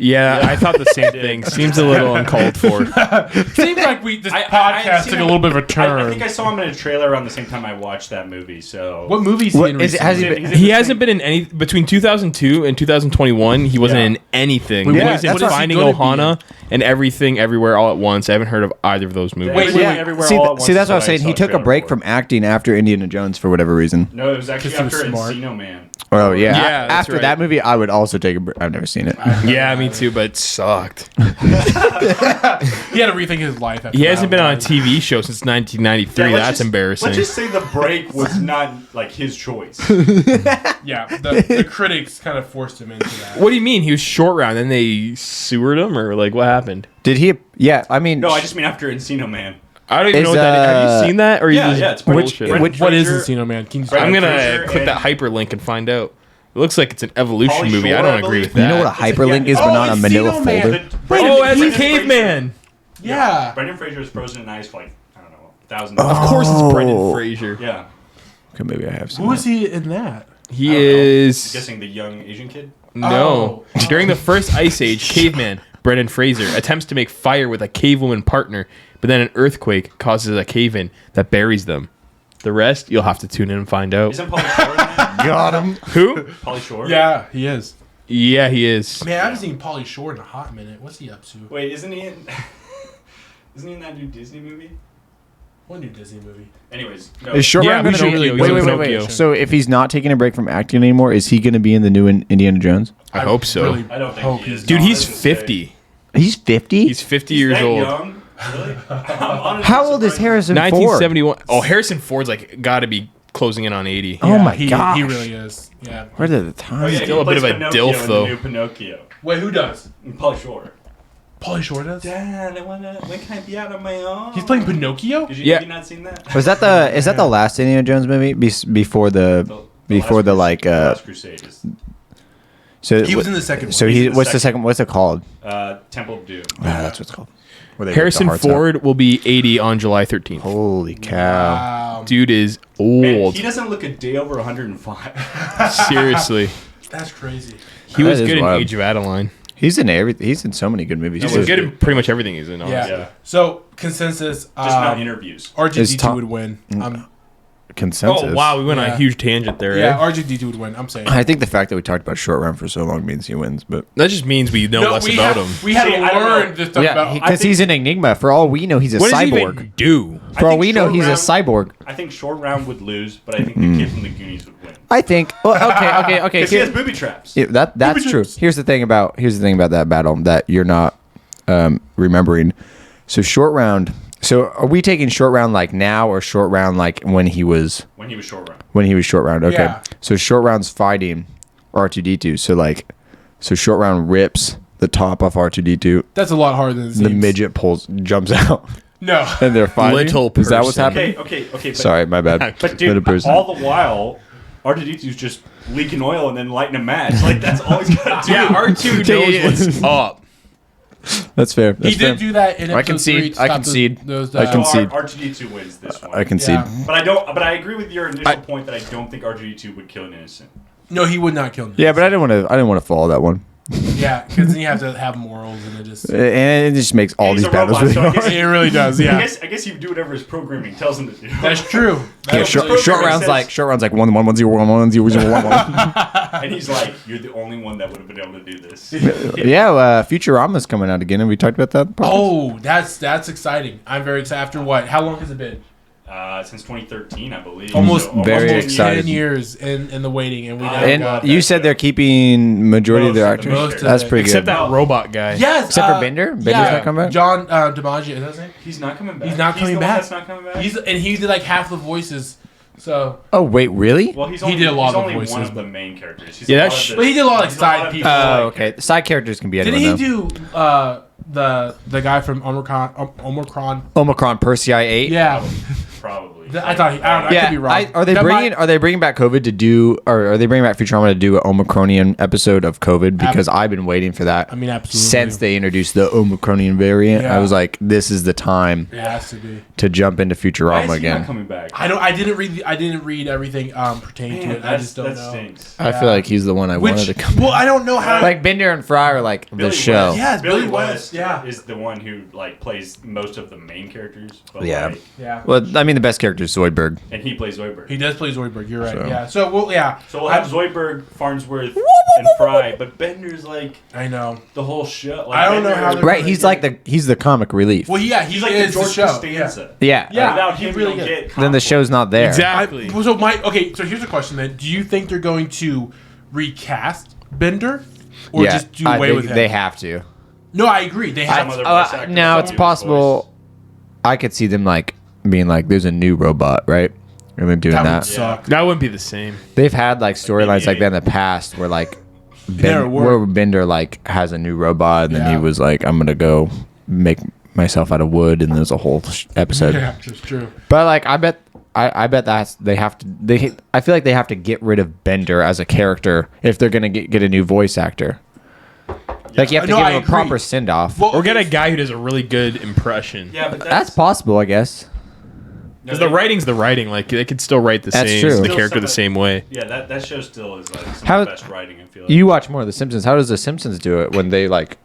D: Yeah, I thought the same thing. Seems a little uncalled for.
A: Seems like this
B: I
A: podcast
B: seen
A: took a
B: him-
A: little bit of a turn.
B: I think I saw him in a trailer around the same time I watched that movie. So
A: What movies he
C: What,
A: in
C: is it- has he
A: recently?
C: been-
D: He hasn't been in any between 2002 and 2021. He wasn't
B: Yeah.
D: in anything.
A: Wait,
D: He
C: yeah,
D: was in
C: that's what-
D: Finding
A: What's he gonna
D: Ohana and Everything Everywhere All at Once. I haven't heard of either of those movies.
A: Wait,
B: Everywhere
C: See,
B: All at Once
C: see, that's
B: is
C: what I was saying.
B: saw
C: He
B: a
C: took a
B: trailer
C: break
B: for.
C: from acting after Indiana Jones for whatever reason.
B: No, it was actually
A: Because he was
B: after
A: smart.
B: Encino Man.
C: Oh yeah,
D: Yeah, that's
C: after
D: right.
C: that movie, I would also take a break. I've never seen it.
D: Yeah, me too, but it sucked.
A: He had to rethink his life. After
D: He hasn't been on a
A: that.
D: TV show since 1993.
B: Yeah, let's
D: That's
B: just-
D: embarrassing.
B: Let's just say the break was not like his choice.
A: Yeah, the critics kind of forced him into that.
D: What do you mean? He was Short Round, then they sewered him, or like what happened?
C: Did he? Yeah, I mean,
B: No, I just mean after Encino Man.
D: I don't even
C: Is,
D: know what that is. Have you seen that, or
B: yeah,
D: you just
B: yeah, it's
D: bullshit?
B: Brendan
A: What is
B: Fraser-
A: Encino Man? Can you
B: Brendan
D: I'm gonna
B: Fraser
D: click that
B: and-
D: hyperlink and find out. It looks like it's an evolution
B: Pauly
D: movie. I
B: Shore,
D: don't
B: I
D: agree with
B: believe.
D: that.
C: you know what a hyperlink is, but not a
A: Encino
C: manila
A: Man.
C: folder.
D: Oh, as a
B: Brendan
D: caveman.
A: Yeah.
B: Brendan Fraser is frozen in ice for like, I don't know, thousands
D: Of course, it's Brendan Fraser.
B: Yeah.
C: Okay, maybe I have seen.
A: Who
C: that.
A: is he in that?
D: He
B: I don't know.
D: is
B: Guessing the young Asian kid?
D: no.
A: Oh.
D: During the first ice age, caveman Brendan Fraser attempts to make fire with a cavewoman partner, but then an earthquake causes a cave-in that buries them. The rest, you'll have to tune in and find out.
B: Isn't Pauly Shore in that?
C: Got him.
D: Who?
B: Pauly Shore?
A: Yeah, he is.
D: Yeah, he is.
A: Man, I haven't seen Pauly Shore in a hot minute. What's he up to?
B: Wait, isn't he in... isn't he in that new Disney movie?
A: What new Disney movie?
B: Anyways, no.
C: Is Short
D: Yeah,
C: Round going to
D: Pinocchio.
C: be?
D: He's
C: Wait,
D: in
C: wait, wait,
D: Pinocchio.
C: wait. So if he's not taking a break from acting anymore, is he going to be in the new Indiana Jones?
D: I hope so.
A: really
B: I don't think
A: hope
B: he is.
D: Dude,
B: No,
D: he's
B: I was gonna say-
D: 50.
C: He's 50.
D: He's 50
B: He's
D: years
B: that
D: old.
B: young? Really? I'm honestly
C: How old is
B: surprised.
C: Harrison Ford?
D: 1971. Oh, Harrison Ford's like got to be closing in on 80.
C: Oh my
A: he,
C: gosh.
A: He really is. Yeah.
C: Where did the time?
B: Oh, yeah,
D: Still
B: he
D: a bit
B: plays
D: of a
B: Pinocchio
D: dilf,
B: in
D: though.
B: The new Pinocchio.
A: Wait, who does?
B: And Pauly Shore.
A: Pauly Shore does?
B: Dad, when can I be out on my own?
A: He's playing Pinocchio?
B: Did you,
D: Yeah.
B: have you not seen that?
C: Was that the? Is that the last Indiana Jones movie before the? Before the like.
B: Last Crusade is
C: So
A: He was in the second one.
C: So
B: He's
C: he.
B: in the
C: What's the
B: second
C: second? What's it called?
B: Temple of Doom.
C: That's what it's called. Where they rip the
D: Harrison
C: hearts out.
D: Ford will be 80 on July 13th.
C: Holy cow!
A: Wow.
D: Dude is
B: Man,
D: old.
B: he doesn't look a day over 105.
D: Seriously.
A: That's crazy.
D: He was
C: That is
D: good in
C: wild.
D: Age of Adeline.
C: He's in everything. He's in so many good movies.
D: He's
C: too.
D: good in pretty much everything he's in, honestly.
A: Yeah.
B: Yeah.
A: So, consensus.
B: Just not interviews.
C: Is
A: RGD2
C: Tom-
A: would win.
C: Consensus.
D: Oh, wow. We went on
A: Yeah.
D: a huge tangent there,
A: Yeah,
D: eh?
A: RGD2 would win. I'm saying.
C: I think the fact that we talked about Short Round for so long means he wins, but
D: That just means we know less
A: we
D: about
A: had,
D: him.
A: We had
B: See,
A: to
B: I don't
A: learn
B: know.
A: this stuff
C: yeah,
A: about.
C: because he's an enigma. For all we know, he's a
D: What does he
C: cyborg.
D: even do?
C: For all
B: think
C: we know,
B: Short
C: he's a
B: Round-
C: cyborg.
B: I think Short Round would lose, but I think the kid from the Goonies would win.
C: I think. Well, okay.
B: Because he
C: here-
B: has booby traps.
C: Yeah, that's true. Here's the thing about that battle that you're not remembering. So Short Round. So are we taking Short Round like now or Short Round like when he was
B: When he was Short Round.
C: when he was Short Round? Okay.
A: Yeah.
C: So Short Round's fighting R2D2. So Short Round rips the top off R2D2.
A: That's a lot harder than it
C: The
A: seems.
C: midget jumps out
A: No.
C: and they're fighting.
D: Little
C: Is that what's
D: person.
C: happening?
B: Okay. But,
C: Sorry, my bad.
B: But
C: Little
B: dude,
C: person.
B: all the while, R2D2's just leaking oil and then lighting a match. Like that's all he's got to do.
D: Yeah, R2 knows what's up.
C: That's fair.
A: He did do that in
C: I
A: episode 3.
C: concede. I concede.
A: Those,
C: I concede.
B: R2D2 wins this one.
C: I concede.
A: Yeah.
B: But I agree with your initial point that I don't think R2D2 would kill an innocent.
A: No, he would not kill him.
C: Yeah, but I didn't want to follow that one.
A: Yeah, because then you have to have morals, and it just
C: And it just makes all
B: He's
C: these
B: a
C: battles
B: robot,
C: really
B: so I
C: hard.
B: guess-
A: it really does. Yeah,
B: I guess you do whatever his programming tells him to do.
A: that's true.
C: Yeah,
A: That's
C: short
A: really-
C: rounds like 1-1-1-0-1-1-0-1-1.
B: And he's like, "You're the only one that would have been able to do this."
C: Yeah, Futurama's coming out again. Have we talked about that?
A: Oh, that's exciting. I'm very excited. After what? How long has it been?
B: Since 2013, I believe.
A: Almost
C: Very
A: 10
C: excited.
A: years in the waiting, and we never
C: And
A: got
C: you
A: that.
C: said they're keeping majority of their
B: Most of
C: actors.
B: it.
C: That's pretty
D: Except
C: good.
D: that robot guy.
A: Yes,
C: Except for Bender? Bender's not coming back?
A: John DiMaggio, is that his name?
B: He's not coming back.
A: He's not coming
B: the
A: back.
B: One that's not coming back.
A: He did like half the voices. So,
C: Oh wait, really?
B: Well, he's
A: He
B: only,
A: did a lot
B: he's
A: of
B: only
A: voices,
B: one of the
A: but-
B: main characters. He's
D: Yeah,
B: a lot
D: that's-
B: of
A: but he did a lot of like
B: he's a lot
A: side
B: of
A: people.
C: Oh, okay. The side characters can be
A: Didn't
C: anyone.
A: he
C: though.
A: do the guy from Omicron?
C: Omicron Persei 8?
A: Yeah,
B: Probably.
A: I thought he. I don't know. I could be wrong.
C: Are they
A: That
C: bringing
A: might-
C: Are they bringing back COVID to do, or are they bringing back Futurama to do an Omicronian episode of COVID? Because I've been waiting for that.
A: I mean, absolutely.
C: Since they introduced the Omicronian variant,
A: Yeah.
C: I was like, this is the time
A: It has to be.
C: to jump into
B: Why
C: Futurama
B: is he
C: again.
B: not coming back?
A: I didn't read everything pertaining to
B: Man,
A: it. I just don't
B: that
A: know.
B: stinks.
C: I feel like he's the one I wanted to come.
A: Well, I don't know how.
C: Like Bender and Fry are like the
B: Billy
C: show.
B: West,
A: Yeah, it's
B: Billy
A: Billy West,
B: West
A: yeah.
B: is the one who like plays most of the main characters. But
C: Yeah.
B: like,
A: yeah.
C: Well, I mean, the best character is Zoidberg.
B: and he plays Zoidberg.
A: He does play Zoidberg. You're right.
C: So.
A: Yeah. So well, yeah.
B: So we'll have Zoidberg, Farnsworth, and Fry, but Bender's like
A: I know.
B: the whole show. Like,
A: I don't know
B: Bender-
A: how they're-
C: Right, he's the comic relief.
A: Well, yeah,
B: He's like
A: is
B: the George
A: show.
B: Costanza.
C: Yeah.
A: Yeah.
B: Without
A: he
B: him,
A: really
B: you don't
A: is.
B: get
C: Then the
B: conflict.
C: show's not there.
D: Exactly.
A: So here's a question then. Do you think they're going to recast Bender, or
C: Yeah,
A: just do
C: I
A: away
C: think
A: with him?
C: they have to.
A: No, I agree. They
B: Some
A: have.
B: other voice actors
C: Now
B: don't
C: it's
B: do his
C: possible. I could see them like being like, "There's a new robot, right?" And they're doing
A: That
C: that.
A: would suck.
D: That wouldn't be the same.
C: They've had like storylines like
B: BB-8.
C: that in the past where like
A: never worked.
C: where Bender like has a new robot and then he
A: Yeah.
C: was like, "I'm gonna go make myself out of wood," and there's a whole episode.
A: Yeah, it's true.
C: But like, I bet that's they have to. I feel like they have to get rid of Bender as a character if they're gonna get a new voice actor. Like you have to
A: No,
C: give
A: I
C: him a
A: agree.
C: proper send off.
A: Well,
D: Or get a guy who does a really good impression.
B: Yeah, but
C: That's possible, I guess.
B: no,
D: Because the writing's the writing. Like they could still write the
C: That's
D: same
C: true.
D: the
B: Still
D: character the
B: some-
D: same way.
B: Yeah, that show still is like some
C: How-
B: of the best writing. I feel like.
C: You watch more of The Simpsons. How does The Simpsons do it when they like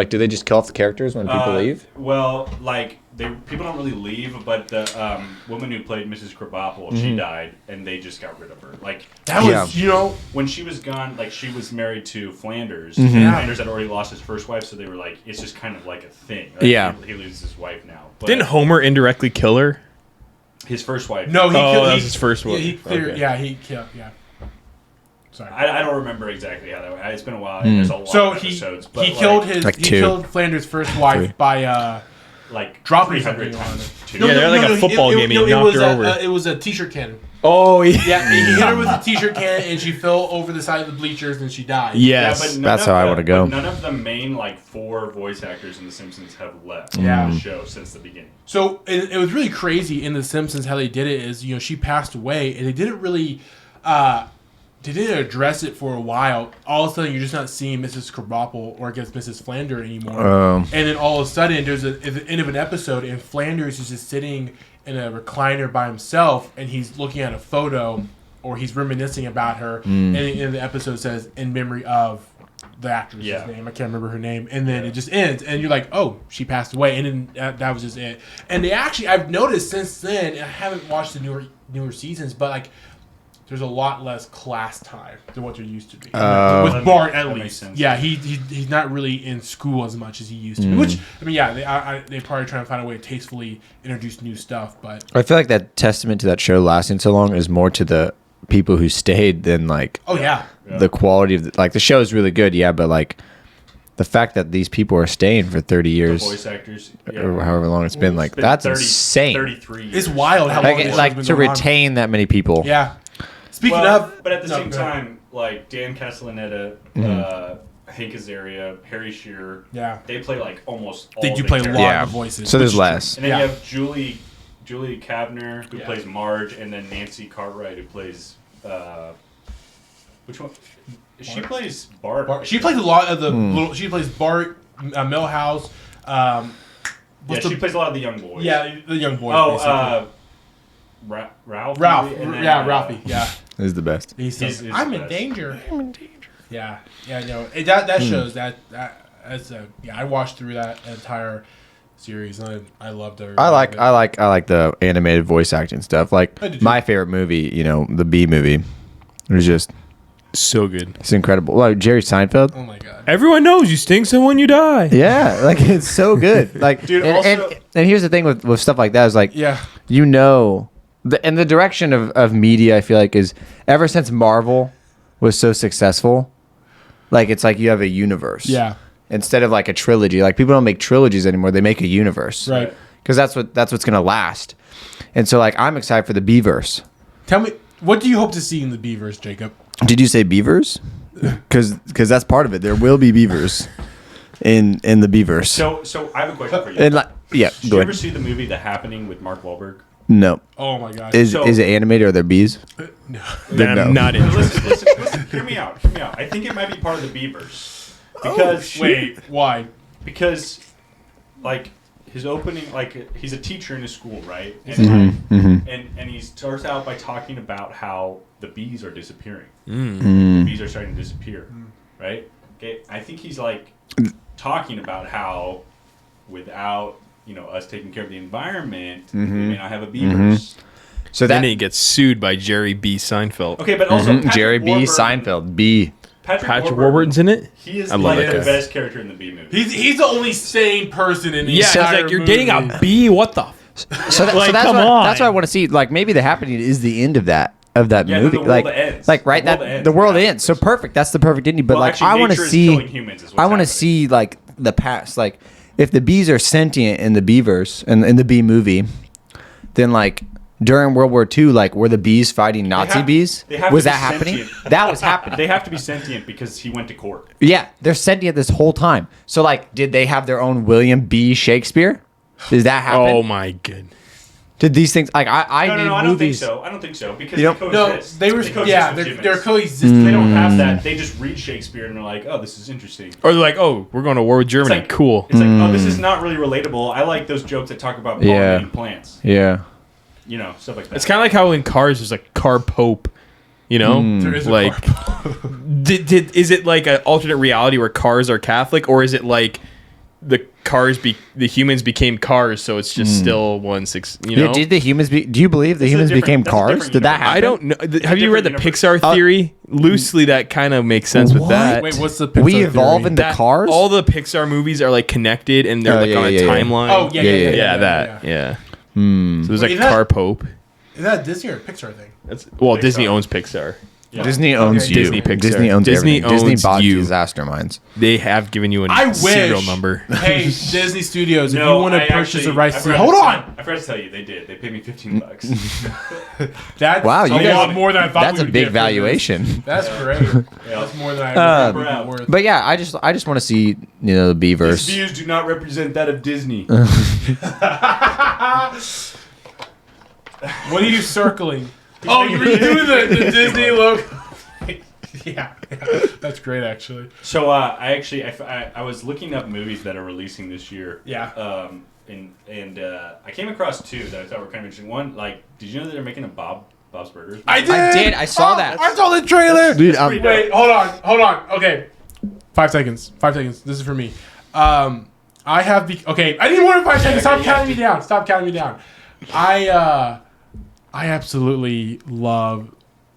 C: do they just kill off the characters when people leave?
B: Well, like people don't really leave, but the woman who played Mrs. Krabappel, she died, and they just got rid of her. Like
A: That was,
C: Yeah.
B: when she was gone, like she was married to Flanders.
C: Mm-hmm.
B: And
A: Yeah.
B: Flanders had already lost his first wife, so they were like, it's just kind of like a thing. Like,
C: Yeah.
B: he loses his wife now. But
D: Didn't Homer indirectly kill her?
B: his first wife?
A: No, he
D: Oh,
A: killed.
D: that
A: he-
D: was his first one.
A: Yeah, he cleared.
D: Okay.
A: Yeah, he killed. Yeah. Sorry.
B: I don't remember exactly how that went. It's been a while. And there's a lot
A: So
B: of
A: he
B: episodes. But
A: he killed
B: like,
A: his
C: Like
A: he
C: two.
A: killed Flanders' first wife
C: Three.
A: by
B: like
A: dropping
B: 300
A: something on
B: times.
A: it.
B: Too.
D: Yeah, they're like a football game and he knocked her over.
A: It was a t-shirt can.
D: Oh yeah.
A: Yeah, he hit her with a t-shirt can and she fell over the side of the bleachers and she died.
D: Yes.
B: none
C: That's
B: of
C: how I
B: the-
C: wanna go.
B: but None of the main like 4 voice actors in The Simpsons have left
A: Yeah.
B: the show since the beginning.
A: So it was really crazy in The Simpsons how they did it is, she passed away and they didn't really they didn't address it for a while. All of a sudden you're just not seeing Mrs. Krabappel or I guess Mrs. Flanders anymore. And then all of a sudden there's at the end of an episode and Flanders is just sitting in a recliner by himself and he's looking at a photo or he's reminiscing about her and in the episode says in memory of the actress's
B: Yeah.
A: name. I can't remember her name. And then it just ends. And you're like, oh, she passed away. And then that was just it. And they actually, I've noticed since then, and I haven't watched the newer seasons, but like, there's a lot less class time than what there used to be. With Bart, at
B: that makes
A: least.
B: sense.
A: Yeah, he's not really in school as much as he used to be. Which, I mean, yeah, they probably try to find a way to tastefully introduce new stuff. But
C: I feel like that testament to that show lasting so long is more to the people who stayed than like
A: oh yeah,
C: the quality of the show is really good, yeah, but like the fact that these people are staying for 30
B: The
C: years
B: voice actors.
C: or however long it's been, like
B: It's been
C: that's
B: 30
C: insane.
B: 33 years.
A: it's wild how long this
C: Like
A: show's
C: to
A: been going on.
C: retain that many people.
A: Yeah. Speaking
B: Well,
A: of,
B: but at the
A: no,
B: same
A: go ahead.
B: time, like Dan Castellaneta, Hank Azaria, Harry Shearer,
A: Yeah.
B: they play like almost all
A: They do
B: the
A: play a lot
B: characters.
C: Yeah.
A: of voices.
C: So there's
A: which-
C: less.
B: And then
A: Yeah.
B: you have Julie Kavner, who
A: Yeah.
B: plays Marge, and then Nancy Cartwright, who plays which one? She plays Bart.
A: She plays a lot of the little. She plays Bart, Millhouse.
B: She plays a lot of the young boys.
A: Yeah, the young boys.
B: Ralph.
A: Ralphie. Yeah,
C: He's the best.
A: I'm in danger. Yeah, no, that shows that I watched through that entire series and I loved it.
C: I like the animated voice acting stuff. Like my favorite movie, the Bee movie. It was just
D: so good.
C: It's incredible. Like Jerry Seinfeld.
A: Oh my god.
D: Everyone knows you stink so when you die.
C: Yeah, like it's so good. Like
B: dude,
C: and here's the thing with stuff like that is like the direction of media I feel like is ever since Marvel was so successful, like it's like you have a universe.
A: Yeah.
C: Instead of like a trilogy. Like people don't make trilogies anymore, they make a universe.
A: Right.
C: Because that's what's gonna last. And so like I'm excited for the Beavers.
A: Tell me, what do you hope to see in the Beavers, Jacob?
C: Did you say beavers? Because that's part of it. There will be beavers in the Beavers.
B: So I have a question for you.
C: And
B: Did you ever see the movie The Happening with Mark Wahlberg?
C: No.
A: Oh my god.
C: Is it animated or are there bees?
A: No.
D: Then I'm not interested.
B: Listen. Hear me out. I think it might be part of the Beavers. Because
A: wait, why?
B: Because like his opening, like he's a teacher in his school, right? And and he starts out by talking about how the bees are disappearing. The bees are starting to disappear, right? Okay, I think he's like talking about how without us taking care of the environment, we may not have a beavers.
C: So
D: then he gets sued by Jerry B. Seinfeld.
B: Okay, but also
C: Jerry B. Seinfeld. B.
B: Patrick
D: Warburton's in it.
B: He is like the best character in the Bee movie.
A: He's the only sane person in the entire
D: it's like you're
A: movie.
D: dating a bee. What the?
C: So that's
D: come
C: what,
D: on.
C: that's what I want to see. Like maybe the happening is the end of that movie.
B: The world ends.
C: Like right, the world ends. So perfect. That's the perfect ending. But I want to see. I want to see like the past. Like if the bees are sentient in the Beavers and in the Bee movie, then like during World War II, like were the bees fighting Nazi bees? Was that happening? That was happening.
B: They have to be sentient because he went to court.
C: Yeah, they're sentient this whole time. So like, did they have their own William B. Shakespeare? Does that happen?
D: Oh my god.
C: Did these things like I
B: No,
C: need
B: I don't think
C: movies?
B: so. I don't think so because
C: You
B: they
C: don't-
B: coexist.
A: No, they're coexisting.
B: They don't have that. They just read Shakespeare and they're like, oh, this is interesting.
D: Or they're like, oh, we're going to war with Germany.
B: like-
D: Cool.
B: It's like, oh, this is not really relatable. I like those jokes that talk about pollinating plants.
C: Yeah.
B: Stuff like that.
D: It's kind of like how in Cars there's like car pope.
A: There is a
D: like
A: car.
D: is it like an alternate reality where cars are Catholic, or is it like the humans became cars, so it's just still 1/6?
C: Yeah, did the humans do you believe the humans became cars? Did that happen?
D: I don't know. Have you read the Pixar theory? Loosely, that kind of makes sense with that.
A: Wait, what's the Pixar
C: We evolve
A: theory?
C: into cars?
D: All the Pixar movies are like connected and they're on a timeline.
A: Oh yeah.
D: So there's like
A: Wait, that-
D: car pope.
A: Is that a Disney or a Pixar thing?
B: Pixar.
D: Disney owns Pixar.
B: Yeah.
C: Disney owns you.
D: Disney Pixar.
C: Disney owns
D: Disney
C: everything. Disney
D: owns
C: bought
D: you.
C: DisasterMinds.
D: They have given you
A: I
D: a
A: wish.
D: serial number.
A: Hey, Disney Studios, if
B: No,
A: you want to
B: I
A: purchase
B: actually-
A: the rights
B: I
A: to...
B: forgot
A: Hold
B: to
A: on!
B: tell- I forgot to tell you, they did. They paid me $15.
A: That's
C: Wow, you
A: a
C: guys-
A: lot more than I thought
C: That's
A: we
C: a
A: would
C: big
A: get for
C: valuation.
A: this. That's great. That's more than I ever think we'd be worth.
C: But yeah, I just want to see the
B: These
C: Beavers.
B: views do not represent that of Disney.
A: What are you circling? Oh, you were doing the Disney logo. yeah, that's great actually.
B: So I was looking up movies that are releasing this year.
A: Yeah.
B: And I came across two that I thought were kind of interesting. One, like, did you know that they're making a Bob's Burgers?
A: I did.
C: I did. I saw that.
A: I saw the trailer.
C: Dude,
B: pretty
A: Wait, hold on. Okay, 5 seconds. 5 seconds. This is for me. I need more than 5 seconds. Stop counting me down. I absolutely love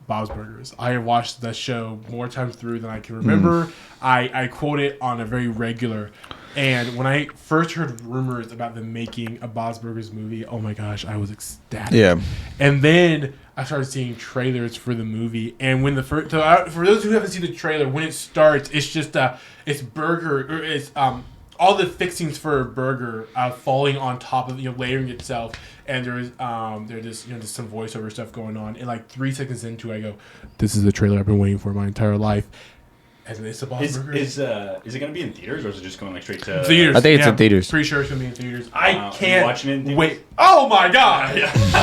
A: Bob's Burgers. I have watched the show more times through than I can remember. I quote it on a very regular. And when I first heard rumors about them making a Bob's Burgers movie, oh my gosh, I was ecstatic.
C: Yeah.
A: And then I started seeing trailers for the movie. And when for those who haven't seen the trailer, when it starts, it's just it's burger, or it's all the fixings for a burger falling on top of layering itself. And there's just some voiceover stuff going on. And like 3 seconds into it, I go, this is the trailer I've been waiting for my entire life. And it's a Bob's Burgers.
B: Is it going to be in theaters or is it just going like straight to
A: theaters?
C: I think it's in theaters.
A: Pretty sure it's going to be in theaters.
B: Are
A: I
B: you
A: can't
B: watching it in theaters?
A: wait. Oh my god!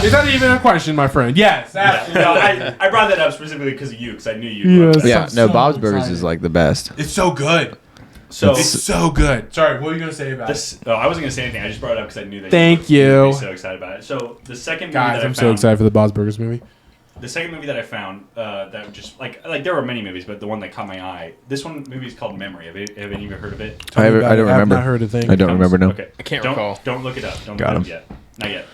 A: Is that even a question, my friend? Yes.
B: No, I brought that up specifically because of you, because I knew you.
A: Yes.
C: Yeah,
A: I'm
C: no,
A: so
C: Bob's Burgers
A: excited.
C: is like the best.
A: It's so good.
B: So
A: It's so good. Sorry, what were you gonna say about
B: this. Oh, I wasn't gonna say anything. I just brought it up because I knew that.
A: Thank
B: you
A: you.
B: would be so excited about it. So the second movie
A: Guys,
B: that I
A: I'm
B: found,
A: so excited for the Bob's Burgers movie.
B: The second movie that I found that just like there were many movies, but the one that caught my eye. This movie is called Memory. Have any of you heard of it?
C: I don't remember.
A: I've not heard a thing.
C: I don't remember now.
B: Okay,
D: I can't
B: don't,
D: recall.
B: Don't look it up. Don't
C: Got
B: look
C: him.
B: it up yet. Not yet.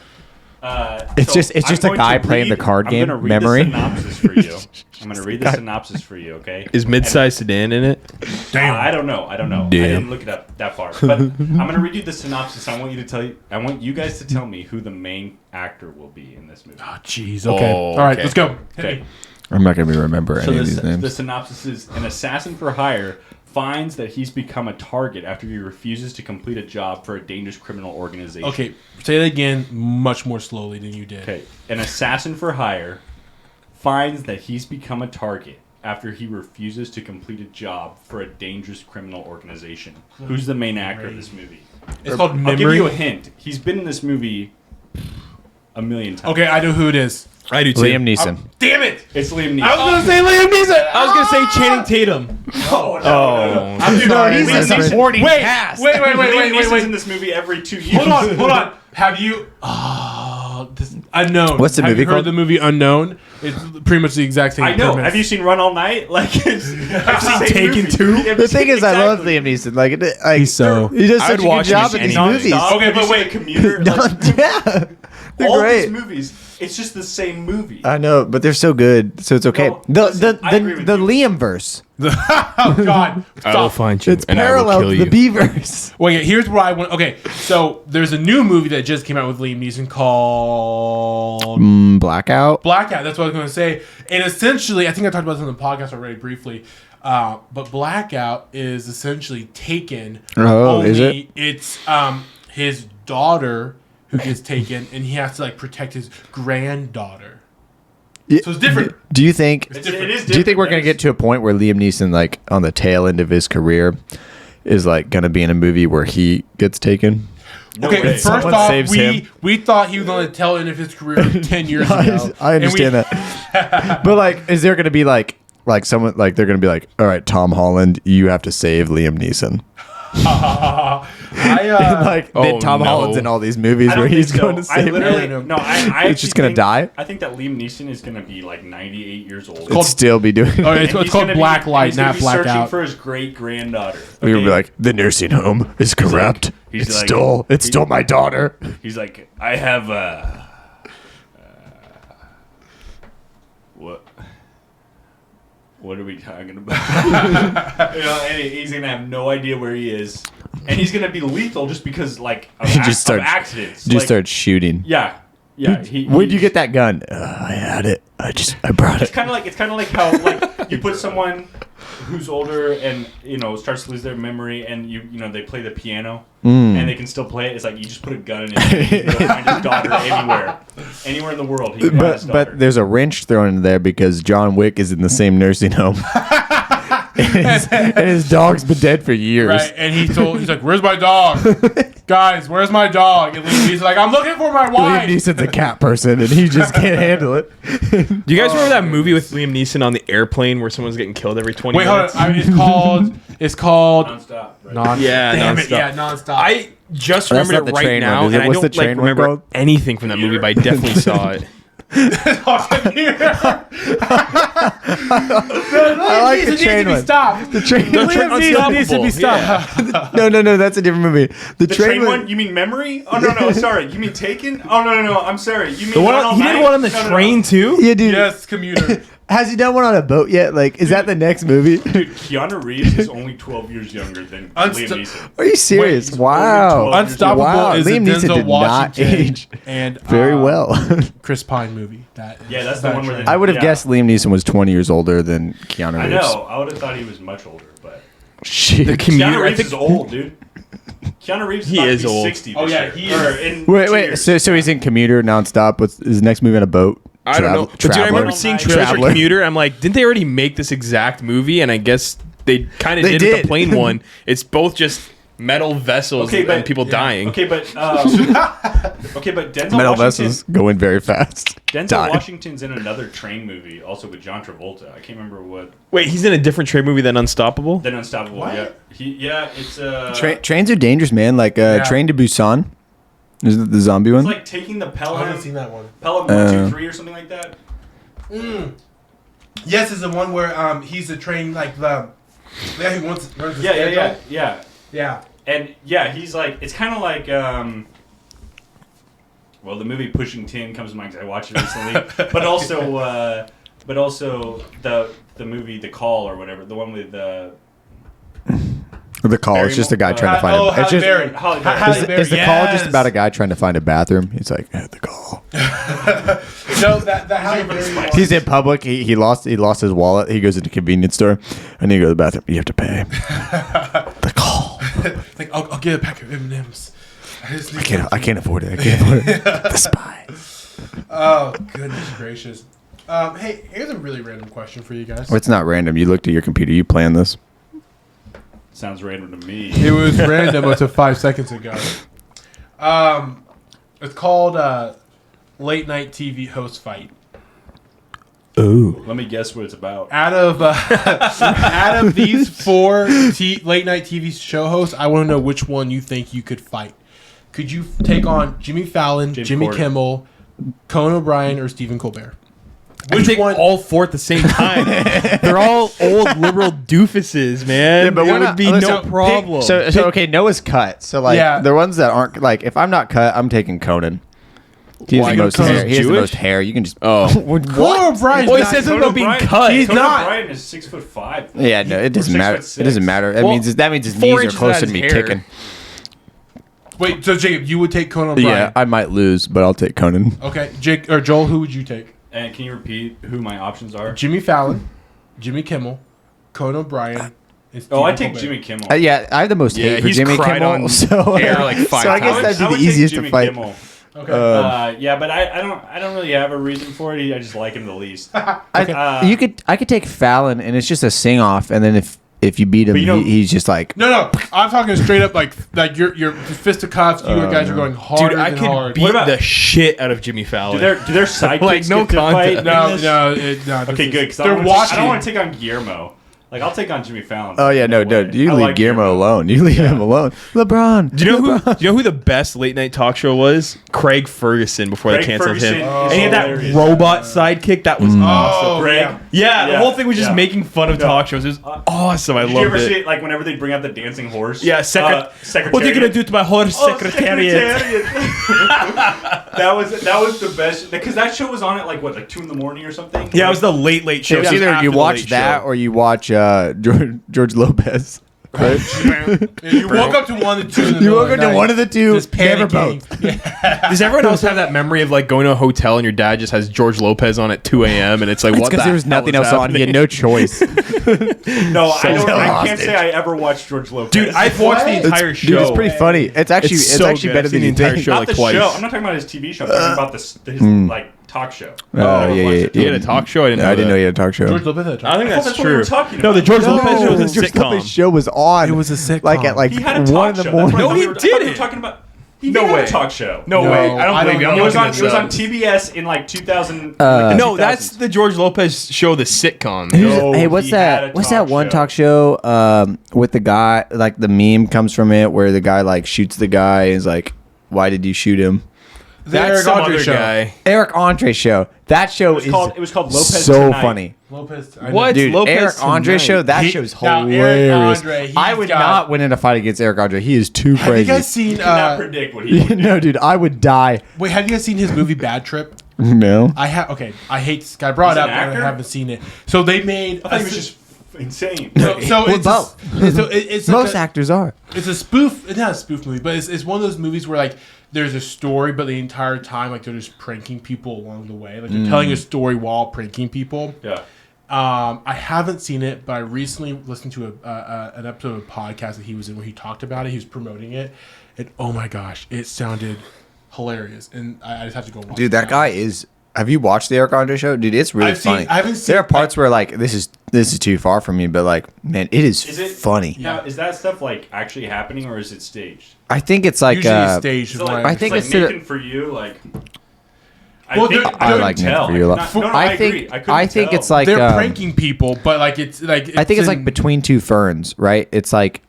C: It's just
B: I'm
C: a
B: going
C: guy
B: to
C: playing the card game,
B: I'm gonna read
C: Memory.
B: The synopsis for you. I'm going to read the synopsis for you, okay?
D: Is mid-sized sedan in it?
B: Damn. I don't know. I
C: Damn.
B: didn't look it up that far. But I'm going to read you the synopsis. I want you guys to tell me who the main actor will be in this movie.
A: Oh, jeez. Okay.
D: Oh,
A: All right,
D: okay.
A: let's go.
B: Okay.
C: I'm not gonna remember
B: So
C: any of these names.
B: the synopsis is: an assassin for hire finds that he's become a target after he refuses to complete a job for a dangerous criminal organization.
A: Okay, say that again much more slowly than you did.
B: Okay. An assassin for hire finds that he's become a target after he refuses to complete a job for a dangerous criminal organization. Who's the main actor of this movie?
A: It's called Memory.
B: I'll give you a hint. He's been in this movie a million times.
A: Okay, I know who it is.
D: I do too.
C: Liam Neeson.
A: Damn it!
B: It's Liam Neeson.
A: I was gonna say Liam Neeson.
D: I was gonna say Channing Tatum.
B: Oh, no.
A: I'm doing all right.
C: he's
A: Liam
C: a
A: Neeson.
C: supporting
A: Wait,
C: cast.
A: Wait,
B: Liam Neeson's
A: wait.
B: in this movie every 2 years.
A: Hold on. Have you? Oh, this Unknown.
C: What's the
A: Have
C: movie
A: you heard
C: called?
A: the movie Unknown? It's pretty much the exact same.
B: I know.
A: premise.
B: Have you seen Run All Night? Like, I've seen
A: Taken 2?
C: The thing is, I love Liam Neeson. Like,
A: He's so-
C: he does
D: I'd
C: such a good
D: watch him
C: job
D: in
C: in these
D: any
C: movies.
A: Okay, but wait.
B: Commuter.
C: Yeah, they're
B: all
C: great.
B: these movies, it's just the same movie.
C: I know, but they're so good, so it's okay.
B: No, listen, I agree with
C: the
B: you.
C: Liam verse.
A: Oh God!
D: I will
A: Stop.
D: find you
C: It's
D: and I will
C: parallel
D: kill
C: to
D: you.
C: the B verse.
A: Well, yeah, here's where I want. Okay, so there's a new movie that just came out with Liam Neeson called
C: Blackout.
A: Blackout. That's what I was going to say. And essentially, I think I talked about this on the podcast already briefly. But Blackout is essentially Taken.
C: Oh, is it?
A: It's his daughter who gets taken, and he has to like protect his granddaughter. So it's different.
C: Do you think?
B: It is different.
C: Do you think we're gonna get to a point where Liam Neeson, like on the tail end of his career, is like gonna be in a movie where he gets taken?
B: No
A: Okay,
B: way.
A: first
C: Someone
A: off,
C: saves him.
A: we thought he was on the tail end of his career 10 years ago.
C: I understand that, but like, is there gonna be like someone like they're gonna be like, all right, Tom Holland, you have to save Liam Neeson. Like then Tom
D: no.
C: Holland's in all these movies
B: I
C: where
B: don't
C: he's
B: think so.
C: going to
B: I
C: save
B: literally
C: him.
B: no. I
C: It's
B: actually
C: just gonna
B: think-
C: die?
B: I think that Liam Neeson is gonna be like 98 years old.
C: It'd still be doing.
A: Oh, it's
B: And he's
A: called
B: gonna be-
A: Black Light,
B: he's gonna
A: not
B: be searching
A: Blackout.
B: for his great granddaughter.
C: We're gonna be like, the nursing home is corrupt.
B: he's
C: It
B: like-
C: stole my daughter.
B: he's like, I have what? What are we talking about? And he's gonna have no idea where he is, and he's gonna be lethal just because, like, of,
C: He just
B: of
C: starts
B: accidents.
C: Just
B: Like,
C: starts shooting.
B: Yeah.
C: Where'd you get that gun? I had it. I brought
B: It's
C: it.
B: kind of like how like you put someone who's older and starts to lose their memory, and you they play the piano and they can still play it. It's like you just put a gun in it. And you can go find his daughter anywhere in the world. He can find his daughter.
C: But there's a wrench thrown in there because John Wick is in the same nursing home. and his dog's been dead for years.
A: Right, and he's like, "Where's my dog, guys? Where's my dog?" And he's like, "I'm looking for my
C: Liam
A: wife."
C: Neeson's a cat person, and he just can't handle it.
D: Do you guys remember that movie with Liam Neeson on the airplane where someone's getting killed every 20
A: Wait, hold
D: minutes?
A: on. It's called
B: Nonstop. Right?
A: Damn
D: Nonstop.
A: it, yeah, Nonstop.
D: I just
C: That's
D: remembered
C: not
D: it
C: the
D: right
C: train
D: now,
C: one, is
D: and
C: it?
D: I
C: What's
D: don't
C: the train one
D: remember
C: called?
D: anything from that movie, but I definitely saw it.
C: I like the train one.
A: Stop.
C: The train.
D: The train
A: needs to be stopped.
C: No, that's a different movie. The
B: The train one? You mean Memory? Oh no, sorry. You mean Taken? Oh no. I'm sorry. You mean
D: The one
B: Run All
D: he did
B: Night?
D: one on the
B: No.
D: train too.
C: Yeah, dude.
A: Yes, Commuter.
C: Has he done one on a boat yet? Like, is that the next movie?
B: Dude, Keanu Reeves is only 12 years younger than Liam Neeson.
C: Are you serious?
B: Wait,
C: Wow.
B: only 12
A: Unstoppable
C: Wow,
A: is
C: Liam
A: a
C: Neeson
A: Denzel
C: did not
A: Washington
C: age
A: and
C: very well.
A: Chris Pine movie. That's
B: the one where they-
C: I would have
B: Yeah.
C: guessed Liam Neeson was 20 years older than Keanu
B: I
C: Reeves.
B: know. I would have thought he was much older, but
C: Shit.
D: The
B: Keanu
D: commuter. I
B: Reeves
D: think
B: is old, dude. Keanu Reeves
D: He
B: about to
D: is
B: be
D: old.
B: 60 this
A: Oh, yeah,
B: year.
A: he is.
B: Or in
C: Wait,
B: 2 years.
C: So he's in Commuter nonstop. What's his next movie on a boat?
D: I don't know. But dude, I remember
C: Traveler?
D: seeing trailers for
C: Traveler.
D: Commuter. I'm like, didn't they already make this exact movie? And I guess they kind of
C: They
D: did with
C: did.
D: the plane one. It's both just metal vessels and people dying.
B: Okay, but Denzel
C: Metal
B: Washington,
C: vessels going very fast.
B: Denzel
C: Dying.
B: Washington's in another train movie, also with John Travolta. I can't remember what.
D: Wait, he's in a different trade movie than Unstoppable?
B: Then Unstoppable.
A: What?
B: Yeah. It's
C: Trains are dangerous, man. Like Train to Busan. Is it the zombie one?
B: It's like taking the
A: I
B: Pelham.
A: haven't seen that one.
B: Pelham 1, 2, 3 or something like that.
A: Yes, it's the one where he's the train like the he wants to learn the
B: Yeah. And yeah, he's like it's kind of like well, the movie Pushing Tin comes to mind because I watched it recently, but also the movie The Call or whatever, the one with
C: The Call.
B: Barry
C: It's just a guy
B: Mo-
C: trying to find
A: Halle
C: it's just,
A: Berry.
B: Halle Berry.
A: Halle Berry.
C: is The Call just
A: Yes.
C: about a guy trying to find a bathroom? He's like, The Call.
A: No, that Halle Berry one.
C: He's in public. He lost his wallet. He goes into a convenience store and he goes to the bathroom. You have to pay. The Call.
A: Like I'll get a pack of M&Ms.
C: I can't afford it. I can't afford it. The Spy.
A: Oh goodness gracious. Hey, here's a really random question for you guys.
C: Well, it's not random. You looked at your computer. You planned this.
B: Sounds random to me.
A: It was random until 5 seconds ago. It's called Late Night TV Host Fight.
C: Ooh.
B: Let me guess what it's about.
A: Out of these four late night TV show hosts, I want to know which one you think you could fight. Could you take on Jimmy Fallon,
B: James
A: Jimmy
B: Corden.
A: Kimmel, Conan O'Brien, or Stephen Colbert?
D: I take all four at the same time. They're all old liberal doofuses, man.
C: Yeah, but
D: it
C: we're
D: would
C: not-
D: be
C: listen,
D: no problem.
C: So okay, Noah's cut. So like
A: Yeah.
C: the ones that aren't like if I'm not cut, I'm taking Conan. He has
D: Why?
C: the most
D: Because
C: hair.
D: he's
C: he has the
D: Jewish?
C: most hair. You can just
A: Conan O'Brien's
D: Well, he
A: not-
D: says something about being cut.
A: He's
B: Conan
A: not.
B: O'Brien is 6'5".
C: Yeah, no, it doesn't
B: Or
C: matter.
B: 6'6".
C: It doesn't matter. That
D: Well,
C: means his
D: 4
C: knees are
D: inches
C: closer
D: out
C: to
D: his
C: me
D: hair.
C: kicking.
A: Wait, so Jacob, you would take Conan O'Brien?
C: Yeah, I might lose, but I'll take Conan.
A: Okay, Jake or Joel, who would you take?
B: And can you repeat who my options are?
A: Jimmy Fallon, Jimmy Kimmel, Conan O'Brien. and
B: Oh,
A: Stephen
B: I take
A: Colbert.
B: Jimmy Kimmel.
C: Yeah, I have the most
D: Yeah,
C: hate for
D: he's
C: Jimmy
D: cried
C: Kimmel.
D: on
C: So
D: air like 5
C: so I guess
D: times.
C: that'd be the easiest to
B: Jimmy
C: fight.
B: Kimmel.
A: Okay.
B: Yeah, but I don't really have a reason for it. I just like him the least.
C: I could take Fallon, and it's just a sing off, and then if you beat him,
B: But you know-
C: he's just like
A: No, I'm talking straight up like your fisticuffs. You guys are going harder
D: Dude, I
A: than
D: could
A: hard.
D: beat
B: What about-
D: the shit out of Jimmy Fallon.
B: Do their sidekicks
D: Like, no
B: get to
D: contest.
B: fight? in
A: No.
B: this?
A: No.
B: Okay,
A: this
B: good.
A: is-
B: Because I
A: They're
B: don't
A: watching.
B: want to take on Guillermo. Like I'll take on Jimmy Fallon.
C: oh yeah, no,
B: way.
C: you
B: I
C: leave
B: like
C: Guillermo alone. You leave him alone. LeBron.
D: Do you know who the best late night talk show was? Craig Ferguson before
B: Craig
D: they canceled
B: Ferguson
D: him.
B: is
D: And he had that
B: hilarious.
D: robot sidekick. That was awesome.
A: Oh,
B: Greg.
A: yeah.
D: Yeah, the
B: Yeah,
D: whole thing was just
B: yeah.
D: making fun of talk shows. It was awesome. I
B: Did you
D: loved
B: ever see
D: it.
B: it like whenever they bring out the dancing horse?
D: Yeah,
B: secretariat.
D: what are you gonna do to my horse,
B: Oh,
D: secretariat?
B: that was the best because that show was on at like 2 in the morning or something.
D: Yeah, it was the late show.
C: It was
D: It was
C: either
D: after
C: you
D: the
C: watch
D: Late
C: that
D: Show.
C: or you watch George Lopez. Right?
A: You woke up to one of the two. In the
C: You
A: middle
C: woke
A: of
C: up
A: the
C: to
A: night,
C: one of the two.
A: just
C: Never
A: panicking.
C: both.
D: Does everyone else have that memory of like going to a hotel and your dad just has George Lopez on at 2 a.m. and it's like,
C: It's
D: what the
C: because there was
D: hell
C: nothing
D: is
C: else on. He had
D: happening?
C: no choice.
B: No, I can't
C: hostage.
B: say I ever watched George Lopez.
D: Dude, I've watched the entire show.
C: Dude, it's pretty funny. It's actually
D: It's
C: it's
D: so
C: actually
D: good.
C: better
D: I've
C: than
D: seen the
C: you
D: entire
C: think.
D: show.
B: not
D: like
B: the
D: twice.
B: show. I'm not talking about his TV show. I'm talking about his like talk show.
C: Oh yeah.
D: He had a talk show. I didn't know.
C: I didn't know
D: that.
C: he had a talk show.
A: George Lopez had a talk.
D: I think
B: I thought
D: that's
B: that's what we
D: true.
B: were talking
D: No, the
B: about.
D: George Lopez show was a
C: the George
D: sitcom.
C: Lopez show was on.
A: It was a sitcom.
C: Like at like
B: He had a
C: 1
B: talk
C: in the
B: show.
C: morning.
B: That's what I
D: No,
B: thought
D: he
B: we were- I thought we were
D: didn't.
B: talking about. He
D: No
B: did have
D: way.
B: a talk show.
D: No
A: No,
D: way. I don't
A: I
D: believe
A: don't
D: you. I'm
A: know.
B: It was
D: looking
B: on.
D: this
B: It was
D: up.
B: on TBS in like 2000.
D: No, that's the George Lopez show, the sitcom.
B: No,
C: Hey, what's
B: he had a
C: that? What's
B: talk
C: that one
B: show.
C: talk show with the guy? Like the meme comes from it, where the guy like shoots the guy and is like, "Why did you shoot him?"
A: The
D: That's
A: Eric
D: some
A: Andre
D: other
A: show.
D: guy.
C: Eric Andre show. That show
B: It was called Lopez
C: so
B: Tonight.
C: funny.
A: Lopez. I know.
D: What?
C: Dude,
D: Lopez
C: Eric Andre
D: Tonight.
C: show. That
A: He-
C: show's
A: now, Eric
C: hilarious.
A: Andre, he's
C: I would
A: got-
C: not win in a fight against Eric Andre. He is too
A: Have you
C: crazy.
A: guys seen?
B: You cannot predict what he would do.
C: No, dude, I would die.
A: Wait, have you guys seen his movie Bad Trip?
C: No.
A: I have. Okay, I hate this guy. Brought
B: He's
A: it up,
B: an
A: and I
B: actor?
A: haven't seen it. So they made.
B: I thought he was just insane.
A: So it's
C: both.
A: it's like
C: Most
A: a,
C: actors are.
A: It's a spoof. It's not a spoof movie, but it's one of those movies where like there's a story, but the entire time like they're just pranking people along the way. Like they're telling a story while pranking people.
B: Yeah.
A: I haven't seen it, but I recently listened to an episode of a podcast that he was in where he talked about it. He was promoting it, and oh my gosh, it sounded hilarious. And I just have to go watch.
C: Dude,
A: it
C: that
A: now.
C: guy is Have you watched the Eric Andre show, dude? It's really funny.
A: I haven't seen.
C: There are parts where like this is too far from me, but like, man, it is funny.
B: Yeah, is that stuff like actually happening or is it staged?
C: I think it's like
A: usually staged.
C: I think it's
B: Nathan for you, like.
C: I like Nathan for you a lot. I think it's like
A: they're pranking people, but like it's like
C: I think it's like Between Two Ferns, right? It's like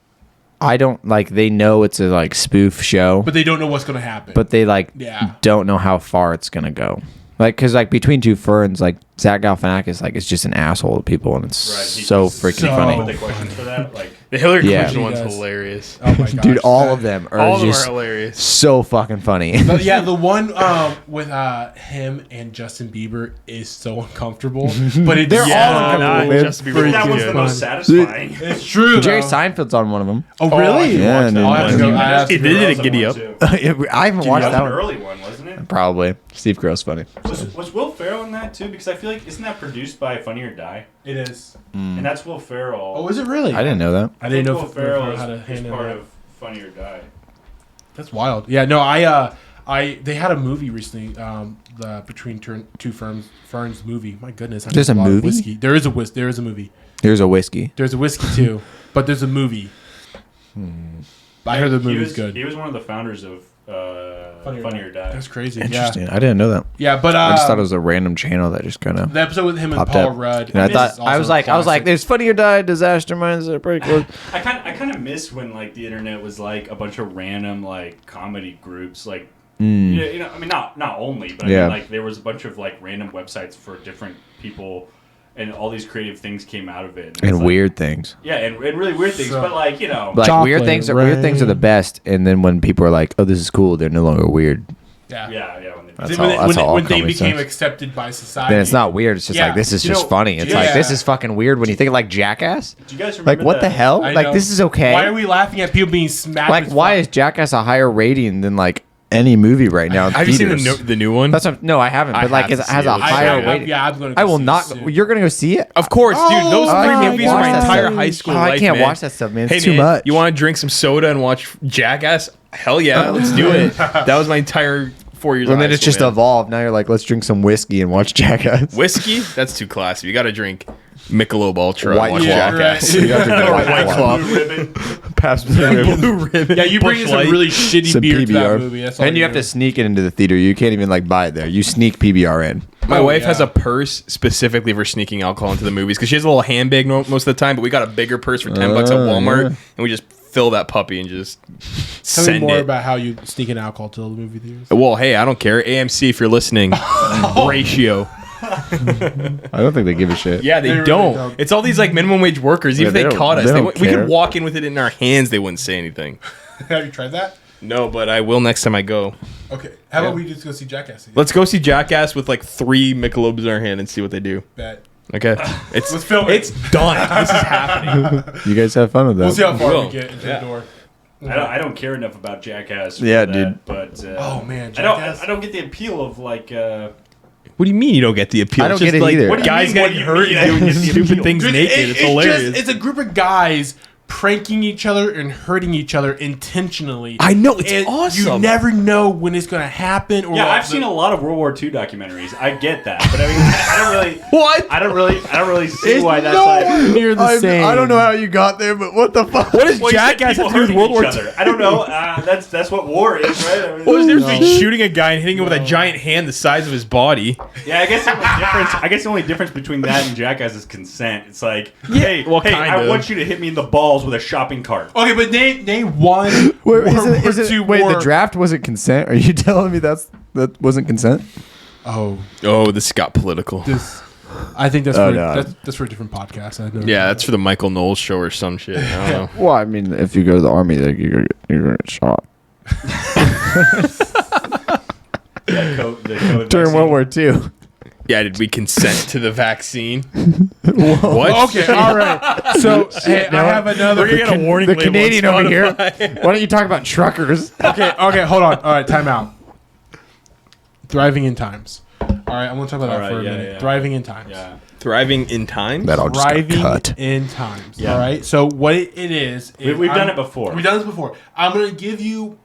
C: I don't like they know it's a like spoof show,
A: but they don't know what's gonna happen.
C: But they like don't know how far it's gonna go. Like, because like Between Two Ferns, like Zach Galifianakis, like is just an asshole to people, and it's so freaking funny.
B: The questions for that, like
D: the Hillary Clinton one's hilarious.
A: Oh my gosh,
C: dude! All of them are
D: hilarious.
C: So fucking funny.
A: But yeah, the one with him and Justin Bieber is so uncomfortable. But they're all uncomfortable.
B: Justin Bieber, that was the most satisfying.
A: It's true.
C: Jerry Seinfeld's on one of them.
A: Oh really?
C: Yeah.
D: He did a giddy up.
C: I haven't watched that one.
B: An early one, wasn't it?
C: Probably. Steve Carell's funny.
B: Was Will Ferrell in that too? Because I feel like isn't that produced by Funny or Die?
A: It is.
B: And that's Will Ferrell.
A: Oh, is it really?
C: I didn't know that.
A: I didn't know
B: Will Ferrell
A: had a
B: is
A: hand in
B: part
A: that.
B: of Funny or Die.
A: That's wild. Yeah, no, they had a movie recently, the Between Two Ferns movie. My goodness,
C: there's a movie.
A: Whiskey. There is a movie.
C: There's a whiskey.
A: There's a whiskey too, but there's a movie. I heard the movie's good.
B: He was one of the founders of Funny or Die.
A: That's crazy.
C: Interesting.
A: Yeah.
C: I didn't know that.
A: Yeah, but
C: I just thought it was a random channel that just kind of
A: the episode with him and
C: popped
A: Paul
C: up.
A: Rudd.
C: And I was like, there's Funny or Die, Disaster Minds are pretty close.
B: I kind of miss when like the internet was like a bunch of random like comedy groups like. You know, I mean, not only, but I mean, like there was a bunch of like random websites for different people, and all these creative things came out of it.
C: And
B: like,
C: weird things.
B: Yeah, and really weird things, but like you know,
C: like weird things are the best. And then when people are like, "Oh, this is cool," they're no longer weird.
B: Yeah.
A: When they became accepted by society,
C: then it's not weird. It's just like this is just funny. It's like this is fucking weird when you think of like Jackass.
B: Do you guys remember
C: like what the hell? Like this is okay.
A: Why are we laughing at people being smacked?
C: Like why is Jackass a higher rating than like any movie right now?
D: Have you seen the new one?
C: No, I haven't. But like it has a higher rating.
A: Yeah, I'm gonna.
C: I will not. You're gonna go see it?
D: Of course, dude. Those three movies are my entire high school life.
C: I can't watch that stuff, man. It's
D: too
C: much.
D: You want to drink some soda and watch Jackass? Hell yeah, let's do it. That was my entire 4 years.
C: And then it's just evolved. Now you're like, let's drink some whiskey and watch Jackass.
D: Whiskey? That's too classy. You got to drink Michelob Ultra.
C: White
D: Jackass.
C: You got to drink
D: White Claw.
B: Blue Ribbon.
C: Pass Blue
A: Ribbon. Yeah, you bring in some really shitty beer to that movie. That's all
C: and you have to sneak it into the theater. You can't even like buy it there. You sneak PBR in.
D: My wife has a purse specifically for sneaking alcohol into the movies because she has a little handbag most of the time, but we got a bigger purse for $10 at Walmart, and we just fill that puppy and just
A: Tell me more about how you sneak in alcohol to the movie theaters.
D: Well, hey, I don't care. AMC, if you're listening, ratio.
C: I don't think they give a shit.
D: Yeah, they don't. It's all these like minimum wage workers. Even if they caught us, we could walk in with it in our hands. They wouldn't say anything.
A: Have you tried that?
D: No, but I will next time I go.
A: Okay. How about we just go see Jackass again?
D: Let's go see Jackass with like 3 Michelobs in our hand and see what they do.
A: Bet.
D: Okay.
A: Let's film it.
D: It's done. This is happening.
C: You guys have fun with that.
A: We'll see how far we get into the door.
B: I don't care enough about Jackass.
C: Yeah,
B: that,
C: dude.
B: But
A: oh man, Jackass.
B: I don't get the appeal of like.
D: What do you mean you don't get the appeal?
C: I don't get it either.
D: What guys getting hurt and doing stupid things naked. It's hilarious.
A: It's a group of guys pranking each other and hurting each other intentionally.
D: I know, it's awesome.
A: You never know when it's going to happen. Or
B: I've seen a lot of World War II documentaries. I get that, but I mean, I don't really.
D: What?
B: I don't really see
A: it's
B: why that's
A: like near the same.
C: I don't know how you got there, but what the fuck?
D: What does Jackass have to do with World War II?
B: I don't know. That's what war is, right? I mean,
D: What is there between shooting a guy and hitting him with a giant hand the size of his body?
B: Yeah, I guess the only difference between that and Jackass is consent. It's like, hey, I want you to hit me in the balls with a shopping cart.
A: Okay, but name one.
C: The draft wasn't consent? Are you telling me that wasn't consent?
A: Oh,
D: this got political.
A: I think that's for a different podcast. I know.
D: Yeah, that's for the Michael Knowles show or some shit. I don't know.
C: Well, I mean, if you go to the army, like, you're gonna get shot. During World War II.
D: Yeah, did we consent to the vaccine?
C: What?
A: Okay, all right. So hey, I have another.
D: We're gonna get a warning.
C: The Canadian over here. Why don't you talk about truckers?
A: Okay, hold on. All right, time out. Thriving in times. All right, I'm gonna talk about that for a minute.
B: Yeah.
A: Thriving in times.
B: Yeah.
D: Thriving in times?
C: That all just got cut.
A: In times.
B: Yeah.
A: All right. So what it is
B: we've done it before.
A: We've done this before. I'm gonna give you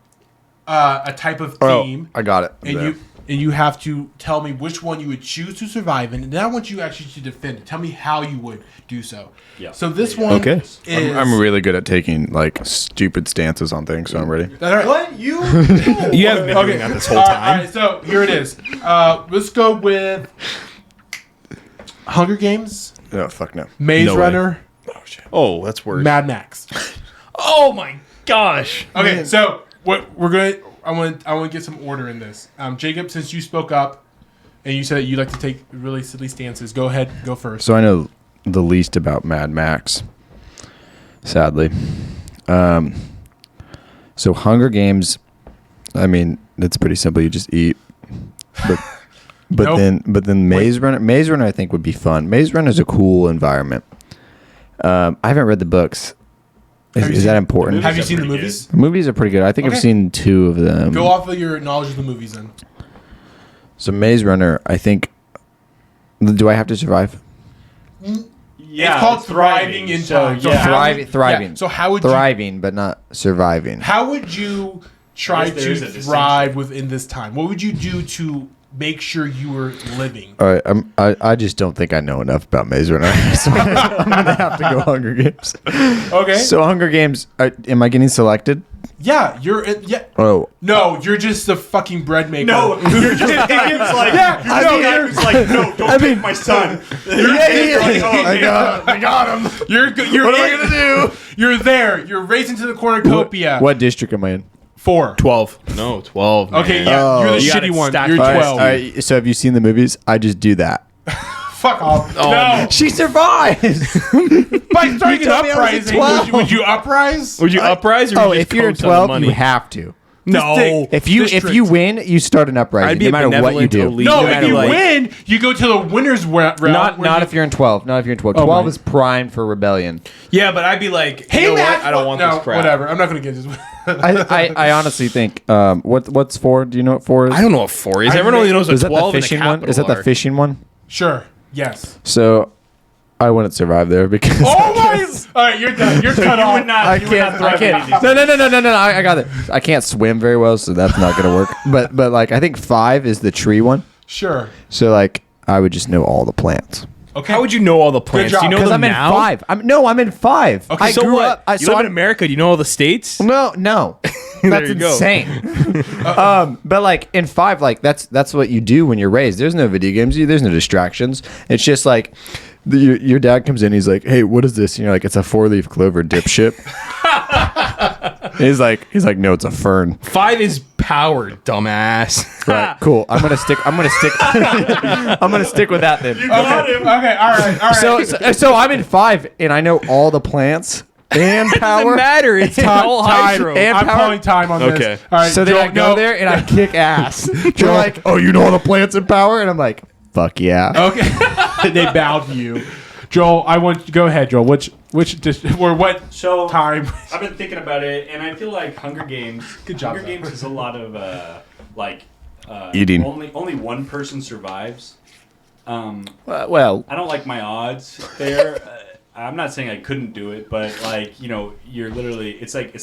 A: a type of theme.
C: I got it.
A: And and you have to tell me which one you would choose to survive in, and then I want you actually to defend it. Tell me how you would do so. Yeah. So this one is...
C: I'm really good at taking like stupid stances on things, so I'm ready.
A: All right.
B: What? You
D: haven't been doing that this whole time.
A: All right, so here it is. Let's go with Hunger Games.
C: Oh, fuck no.
A: Maze
D: No
A: Runner.
C: Oh, shit.
D: Oh, that's worse.
A: Mad Max.
D: Oh my gosh.
A: Okay, so what we're gonna... I want to get some order in this. Jacob, since you spoke up and you said that you like to take really silly stances, go ahead, go first.
C: So I know the least about Mad Max, sadly. So Hunger Games, I mean, it's pretty simple. You just eat. But then Maze Runner I think would be fun. Maze Runner is a cool environment. I haven't read the books. Is that important?
A: Have you seen the movies?
C: The movies are pretty good. I think I've seen 2 of them.
A: Go off of your knowledge of the movies then.
C: So Maze Runner, I think. Do I have to survive?
B: Yeah,
A: it's called thriving in time. So
C: thriving.
A: Yeah. So how would
C: thriving, but not surviving.
A: How would you try to thrive within this time? What would you do to make sure you were living?
C: All right, I just don't think I know enough about Maze Runner, so I'm gonna have to go Hunger Games.
A: Okay.
C: So Hunger Games, am I getting selected?
A: Yeah, you're. Yeah.
C: Oh.
A: No, you're just the fucking bread maker.
B: No, you're just it's like you're like no, don't take my son.
C: I got him.
A: You're
C: What am I gonna do?
A: You're there. You're racing to the cornucopia.
C: What district am I in?
A: 4.
D: 12. No, 12. Man.
A: Okay, yeah, you're the
D: You gotta
A: shitty one.
D: stack
A: You're
D: five.
A: 12.
C: All right, so have you seen the movies? I just do that.
A: Fuck off.
D: Oh,
A: no.
C: She survives.
A: By starting an
C: told me I was
A: uprising,
C: at 12.
A: would you uprise?
D: Would you uprise or
C: Oh,
D: would you just
C: if you're
D: coast on the
C: 12,
D: money?
C: you have to.
D: No.
C: If you win, you start an uprising.
D: I'd be
C: no
D: a
C: matter what you
D: benevolent
C: do.
D: elite.
A: No,
D: No
A: if
D: matter
A: you
D: like-
A: win, you go to the winner's round.
C: Not if you're in 12. Not if you're in 12. 12 is prime for rebellion.
D: Yeah, but I'd be like,
A: Hey,
D: you know
A: Matt,
D: what? I don't want
A: no,
D: this crap.
A: Whatever. I'm not going to get this.
C: I honestly think what's 4? Do you know what 4 is?
D: I don't know what 4 is. Everyone only knows what
C: Is that
D: 12
C: the
D: and the
C: fishing one?
D: capital
C: Is that the
D: are.
C: fishing one?
A: Sure. Yes.
C: So I wouldn't survive there because
A: Oh my! All right, you're done. You're cut off.
C: I can't. No. I got it. I can't swim very well, so that's not gonna work. But like I think 5 is the tree one.
A: Sure.
C: So like I would just know all the plants.
A: Okay.
D: How would you know all the plants?
A: job.
D: Do you know
C: Because
D: them
C: I'm in
D: now?
C: 5. I'm in 5.
A: Okay,
C: I
D: So
C: grew
D: what?
C: up.
D: You live in America. Do you know all the states?
C: No.
D: There
C: That's
D: you go.
C: insane. But like in 5, like that's what you do when you're raised. There's no video games. There's no distractions. It's just like your dad comes in. He's like, "Hey, what is this?" And you're like, "It's a 4-leaf clover, dipshit." He's like, "No, it's a fern."
D: 5 is power, dumbass.
C: Right, cool. I'm gonna stick. I'm gonna stick with that then.
A: Okay. All right.
C: So I'm in 5, and I know all the plants and power.
D: Doesn't matter. It's all hydro.
C: and
A: I'm
C: power.
A: calling time on
D: Okay.
A: this. All right.
C: So then
A: Joel,
C: I go
A: no.
C: there and I kick ass. You're like, "Oh, you know all the plants and power," and I'm like, "Fuck yeah."
A: Okay. They bowed to you. Joel, I want you go ahead, Joel. Which or what
B: So
A: time?
B: I've been thinking about it, and I feel like Hunger Games.
A: Good job,
B: Hunger Games is a lot of
C: Eating.
B: Only one person survives.
C: Well,
B: I don't like my odds there. I'm not saying I couldn't do it, but like you're literally it's like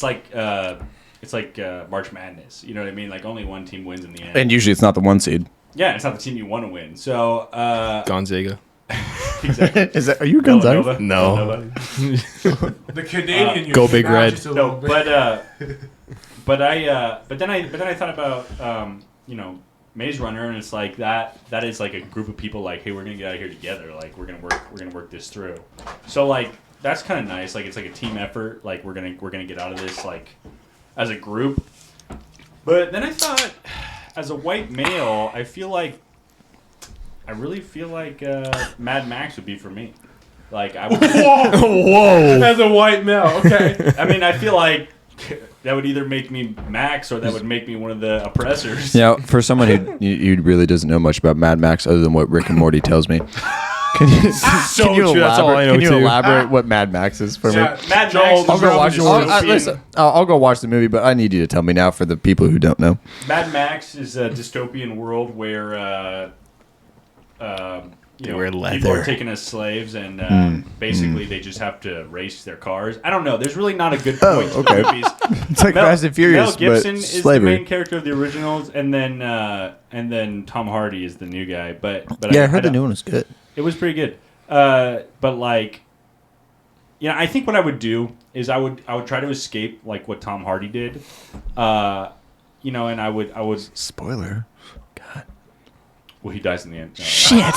B: March Madness. You know what I mean? Like only one team wins in the end.
C: and usually it's not the 1 seed.
B: Yeah, it's not the team you want to win. So
D: Gonzaga.
B: exactly.
C: Are you Gonzaga?
B: Villanova.
D: No.
B: Villanova.
A: The Canadian.
D: Go Big Red.
A: Just a
B: No,
A: little bit.
B: but then I thought about Maze Runner, and it's like that is like a group of people like, hey, we're gonna get out of here together, like we're gonna work this through. So like that's kind of nice. Like it's like a team effort. Like we're gonna get out of this like as a group. But then I thought, as a white male, I really feel like Mad Max would be for me. Like I would.
D: Whoa.
A: As a white male, okay.
B: I mean, I feel like that would either make me Max or that would make me one of the oppressors.
C: Yeah, for someone who really doesn't know much about Mad Max other than what Rick and Morty tells me, can you
D: true, that's all I know,
C: can you
D: too.
C: elaborate what Mad Max is for me?
B: Mad Max.
C: I'll go watch.
B: dystopian-
C: Listen, I'll go watch the movie, but I need you to tell me now for the people who don't know.
B: Mad Max is a dystopian world where you know,
D: wear
B: people
D: leather.
B: are taken as slaves, and basically they just have to race their cars. I don't know. There's really not a good point to the movies.
C: It's like Fast and Furious,
B: Mel Gibson
C: but
B: is
C: slavery.
B: the main character of the originals, and then Tom Hardy is the new guy. But
C: Yeah, I heard the new one was good.
B: It was pretty good. But like, yeah, I think what I would do is I would try to escape like what Tom Hardy did. You know, and I would.
C: Spoiler.
B: Well, he dies in the end. No,
C: Shit.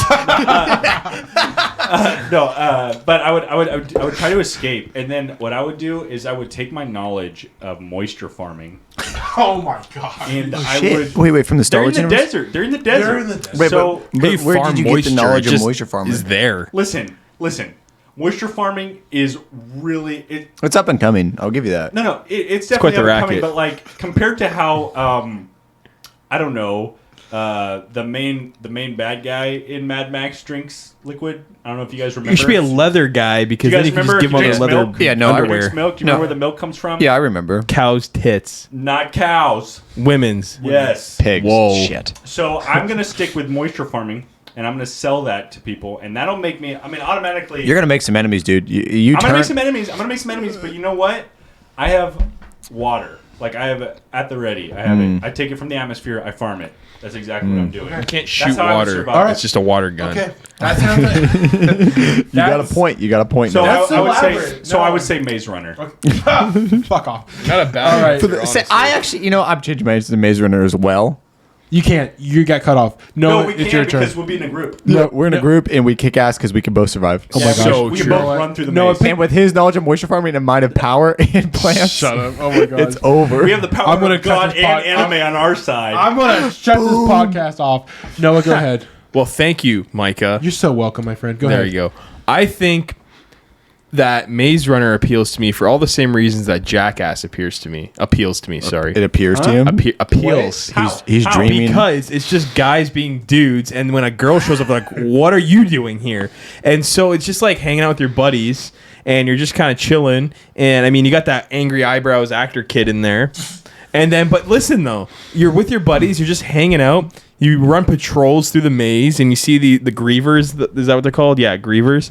B: But I would try to escape, and then what I would do is I would take my knowledge of moisture farming,
A: Oh my god.
B: and I
C: Shit.
B: would.
C: Wait, from the Star
B: They're in
C: Wars
B: the
C: universe?
B: desert. They're in the desert.
A: They're in the desert.
C: Wait,
B: So
C: but where did you get the knowledge of moisture farming?
D: Is there?
B: listen. Moisture farming is really
C: It's up and coming. I'll give you that.
B: No, it's
D: quite
B: definitely
D: the
B: up and coming.
D: racket.
B: But like compared to how I don't know, the main bad guy in Mad Max drinks liquid. I don't know if you guys remember.
D: You should be a leather guy because
B: Do you
D: then
B: guys
D: you can just
B: remember
D: give
B: he
D: them the
B: drinks
D: leather
B: milk?
C: Yeah, no, I
B: He
D: underwear.
B: drinks milk. Do you remember where the milk comes from?
C: Yeah, I remember.
D: Cow's tits.
B: Not cows.
D: Women's.
B: Yes.
C: Pigs.
D: Whoa.
C: Shit.
B: So I'm gonna stick with moisture farming, and I'm gonna sell that to people, and that'll make me. I mean, automatically.
C: You're gonna make some enemies, dude. You
B: I'm
C: turn.
B: gonna make some enemies. But you know what? I have water. Like I have it at the ready. I have it. I take it from the atmosphere. I farm it. That's exactly what I'm doing.
D: You can't
B: That's
D: shoot
B: how I would
D: water.
B: survive.
A: All right.
D: It's just a water gun.
A: Okay. That sounds like.
C: You got a point. You got a point.
B: So
C: man.
A: That's
B: I would say.
A: elaborate.
B: So
A: No.
B: I would say Maze Runner.
A: Fuck off.
D: Not a bad
A: All right.
D: answer,
C: Say,
D: honestly.
C: I actually, I'm changing my answer to Maze Runner as well.
A: You can't. You got cut off. No,
B: we
A: it's
B: can't
A: your turn.
B: because we'll be in a group.
C: No, we're in a group and we kick ass because we can both survive.
A: Oh my gosh.
D: So
B: we
D: true.
B: can both run through the
A: No,
B: maze.
C: And with his knowledge of moisture farming and mind of power and plants,
A: Shut up. Oh my god.
C: it's over.
B: We have the power
A: I'm gonna
B: of God
A: cut this
B: and
A: pod-
B: anime on our side.
A: I'm gonna shut this podcast off. Noah, go ahead.
D: Well, thank you, Micah.
A: You're so welcome, my friend. Go
D: There
A: ahead.
D: you go. I think that Maze Runner appeals to me for all the same reasons that Jackass appeals to me. Sorry.
C: It appears to him.
D: Appeals.
B: How?
C: He's
B: How?
C: dreaming.
D: Because it's just guys being dudes, and when a girl shows up, they're like, what are you doing here? And so it's just like hanging out with your buddies, and you're just kind of chilling. And I mean, you got that angry eyebrows actor kid in there. And then, but listen though, you're with your buddies, you're just hanging out. You run patrols through the maze, and you see the grievers. Is that what they're called? Yeah, grievers.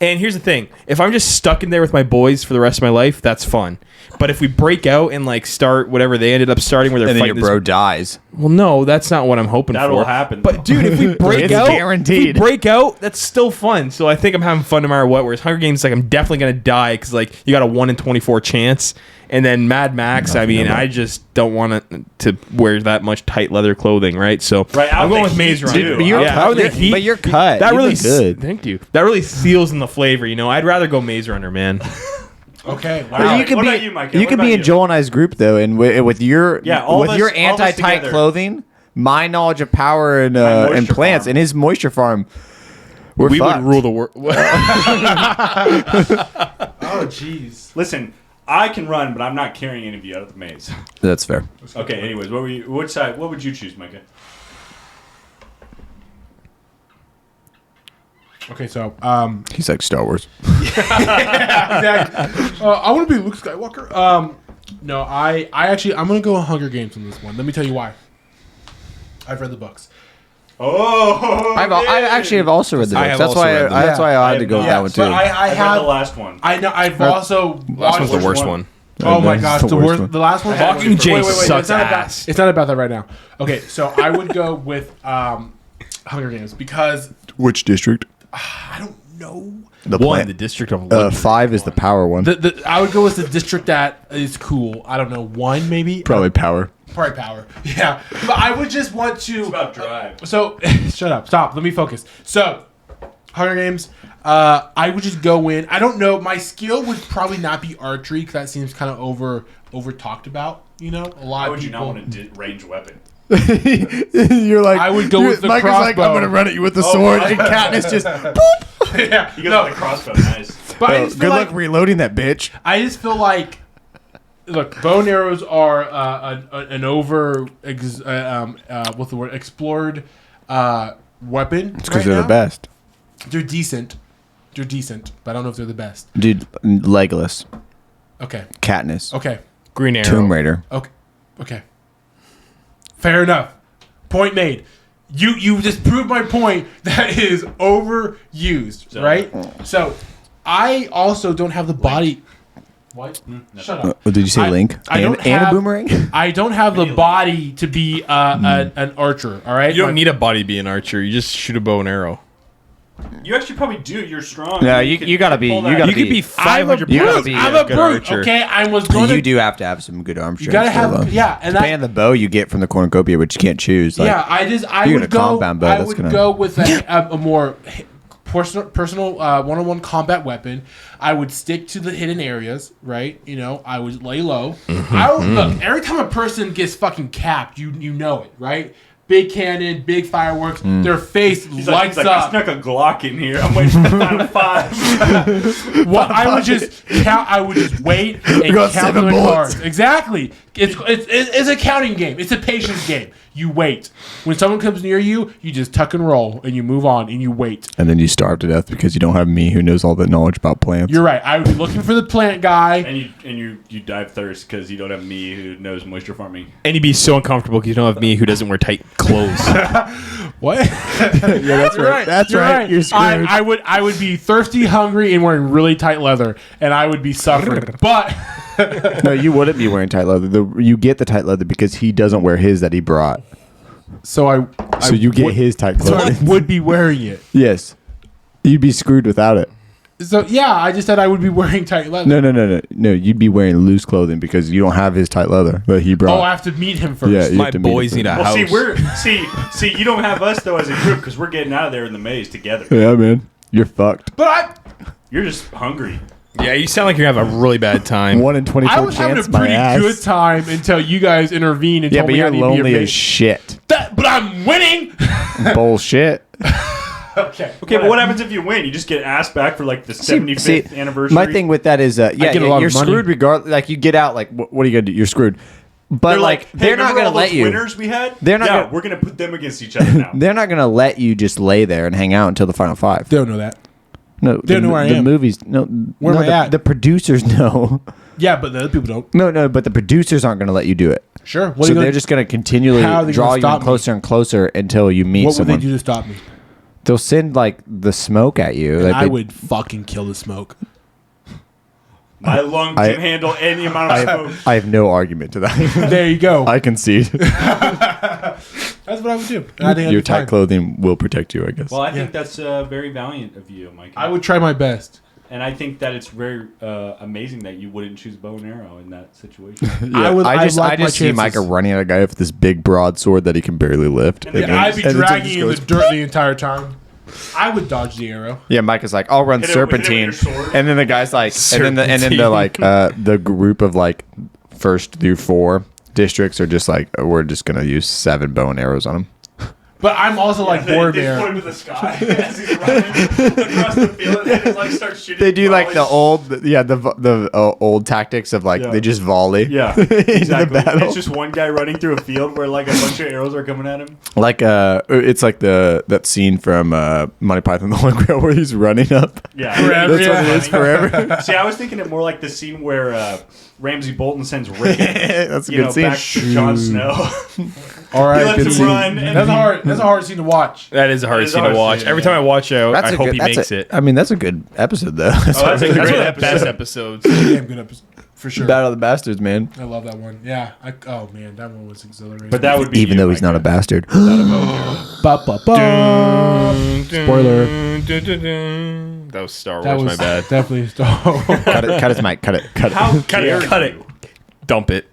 D: And here's the thing: if I'm just stuck in there with my boys for the rest of my life, that's fun. But if we break out and like start whatever they ended up starting, where they're
C: And then
D: fighting
C: your bro dies.
D: well, no, that's not what I'm hoping
B: That'll
D: for.
B: happen.
D: But dude, if we break
C: It's
D: out,
C: guaranteed.
D: if we break out, that's still fun. So I think I'm having fun no matter what. Whereas Hunger Games, like I'm definitely gonna die because like you got a 1 in 24 chance. And then Mad Max, I mean, I just don't want to wear that much tight leather clothing, right? So
B: Right,
D: I'm going
B: think
D: with Maze
B: Heat,
D: Runner.
B: too.
C: But you're
D: Yeah, I would think Heat.
C: but you're cut.
D: That
C: You
D: really
C: look good.
D: Thank you. That really seals in the flavor. You know, I'd rather go Maze Runner, man.
A: Okay.
C: But
A: Wow.
C: you could
B: What
C: be
B: about you, Micah?
C: you
B: What
C: could
B: about
C: be in
B: you?
C: Joel and I's group though, and with your
B: all of us- all of us
C: anti-tight
B: together.
C: clothing, my knowledge of power and
B: moisture
C: plants,
B: farm.
C: and his moisture farm, we
D: We would
C: fucked.
D: rule the world.
A: Oh, jeez.
B: Listen, I can run, but I'm not carrying any of you out of the maze.
C: That's fair.
B: Okay. Anyways, which side? What would you choose, Micah?
A: Okay, so
C: He's like Star Wars.
A: exactly. I want to be Luke Skywalker. No, I'm gonna go Hunger Games on this one. Let me tell you why. I've read the books.
B: Oh,
C: I actually have also read the
D: I
C: books.
D: have
C: That's
D: also
C: why.
D: read them.
C: That's why I had to
B: have
C: go with
B: not.
C: that one too.
A: But I
B: I read
A: have
B: the last one.
A: I know. I've also
D: Last one's the
A: watched.
D: worst
B: one.
D: one.
A: Oh my
C: That's
A: gosh,
C: the
A: the
C: worst
A: worst.
C: one.
A: The last one.
B: Mockingjay
D: sucks
A: it's not
D: ass.
A: it's not about that right now. Okay, so I would go with Hunger Games because
C: Which district?
A: I don't know.
C: The
D: One,
C: plant.
D: the District of Luxury.
C: 5 is the power one.
A: I would go with the district that is cool. I don't know, 1 maybe.
C: Probably power.
A: Probably power. Yeah, but I would just want to.
B: It's about drive.
A: So, shut up. Stop. Let me focus. So, Hunger Games. I would just go in. I don't know. My skill would probably not be archery because that seems kind of over talked about. You know, a lot
B: Why
A: of
B: would you
A: people.
B: not want a range weapon?
C: You're like
A: I would go with the
C: Mike is like,
A: crossbow.
C: I'm gonna run at you with the sword, and Katniss just.
A: Yeah.
B: You got the crossbow. Nice.
A: But I
C: Oh,
A: just
C: good
A: feel
C: luck
A: like
C: reloading that bitch.
A: I just feel like. Look, bow and arrows are an over what's the word, explored weapon.
C: It's because they're the best,
A: They're decent. They're decent, but I don't know if they're the best.
C: dude. Legolas,
A: Okay.
C: Katniss,
A: Okay.
D: Green Arrow.
C: Tomb Raider.
A: Okay. Okay. Fair enough. Point made. You just proved my point that it is overused, right? So I also don't have the body. What? Shut up.
C: Did you say Link? And a boomerang?
A: I don't have the body to be an archer, all right?
D: You don't need a body to be an archer. You just shoot a bow and arrow.
B: You actually probably do. You're strong.
C: No, you gotta be. You
D: could be 500 pounds.
A: I'm a brute, okay? I was going to...
C: You do have to have some good arm strength.
A: You gotta have... Yeah, and
C: depending on the bow you get from the cornucopia, which you can't choose. Like,
A: yeah, I would go with a more... personal one-on-one combat weapon. I would stick to the hidden areas, right? You know, I would lay low. Look, every time a person gets fucking capped, you know it, right? Big cannon, big fireworks. Their face lights up.
B: I snuck a Glock in here. I'm waiting for the final 5.
A: Well, I would just count. I would just wait and count the cards. Exactly. It's a counting game. It's a patience game. You wait. When someone comes near you, you just tuck and roll, and you move on, and you wait.
C: And then you starve to death because you don't have me who knows all the knowledge about plants.
A: You're right. I would be looking for the plant guy.
B: And you die of thirst because you don't have me who knows moisture farming.
D: And you'd be so uncomfortable because you don't have me who doesn't wear tight clothes.
A: What?
C: Yeah, that's right. That's right. You're screwed.
A: I would be thirsty, hungry, and wearing really tight leather, and I would be suffering. But
C: no, you wouldn't be wearing tight leather. You get the tight leather because he doesn't wear his that he brought.
A: So
C: you get his tight clothing.
A: So I would be wearing it.
C: Yes, you'd be screwed without it.
A: So yeah, I just said I would be wearing tight leather.
C: No. You'd be wearing loose clothing because you don't have his tight leather that he brought.
A: Oh, I have to meet him first.
C: Yeah,
D: my boys need a house.
B: See, you don't have us though as a group because we're getting out of there in the maze together.
C: Yeah, man, you're fucked.
A: But
B: you're just hungry.
D: Yeah, you sound like you're having a really bad time.
C: 1 in 24
A: I was having a pretty good time until you guys intervened and told me I need to be
C: you're lonely as shit.
A: But I'm winning.
C: Bullshit.
B: Okay, but what happens if you win? You just get asked back for like the 75th anniversary.
C: My thing with that is, you're screwed regardless. Like you get out, like what are you gonna do? You're screwed. But they're not gonna let you.
B: Winners we had.
C: We're
B: gonna put them against each other now.
C: They're not gonna let you just lay there and hang out until the final 5.
A: They don't know that.
C: No,
A: they don't know where I am.
C: The movies, no.
A: Where am I at?
C: The producers know.
A: Yeah, but the other people don't.
C: No, but the producers aren't going to let you do it.
A: Sure.
C: So they're just going to continually draw you closer and closer until you meet someone.
A: What would they do to stop me?
C: They'll send the smoke at you.
A: And I would fucking kill the smoke.
B: My lung can handle any amount of smoke.
C: I have no argument to that.
A: There you go.
C: I concede.
A: That's what I would do. I think
C: your tight clothing will protect you, I guess.
B: Well, I think that's very valiant of you, Micah.
A: I would try my best.
B: And I think that it's very amazing that you wouldn't choose bow and arrow in that situation.
C: Yeah, I just see Micah running at a guy with this big broadsword that he can barely lift.
A: I'd be dragging in the dirt the entire time. I would dodge the arrow.
C: Yeah, Micah's like, I'll run serpentine, and then the guy's like, and then the group of like 1st through 4 districts are just like, we're just gonna use 7 bow and arrows on him.
A: But I'm also like bored there.
B: They point to the sky as he's running across the field and just like start shooting.
C: They do like the old tactics of like they just volley.
B: Yeah, exactly. It's just one guy running through a field where like a bunch of arrows are coming at him.
C: Like it's like that scene from Monty Python and the Holy Grail where he's running up.
B: Yeah,
C: forever. That's what it is, forever.
B: See, I was thinking it more like the scene where Ramsay Bolton sends Rickon,
C: that's a good scene.
B: Back to Jon Snow.
A: All right,
B: he lets him run.
A: That's a hard scene to watch.
D: That is a hard scene to watch. Every time I watch it, I hope he makes it.
C: I mean, that's a good episode, though.
D: That's one of the best episodes.
A: Damn good episode. For sure.
C: Battle of the Bastards, man.
A: I love that one. Yeah. Oh, man. That one was exhilarating.
B: But that would be
C: even though he's not a bastard.
A: Spoiler.
D: That was Star Wars, my bad.
A: Definitely Star Wars.
C: Cut his mic. Cut it.
D: Cut it. Dump it.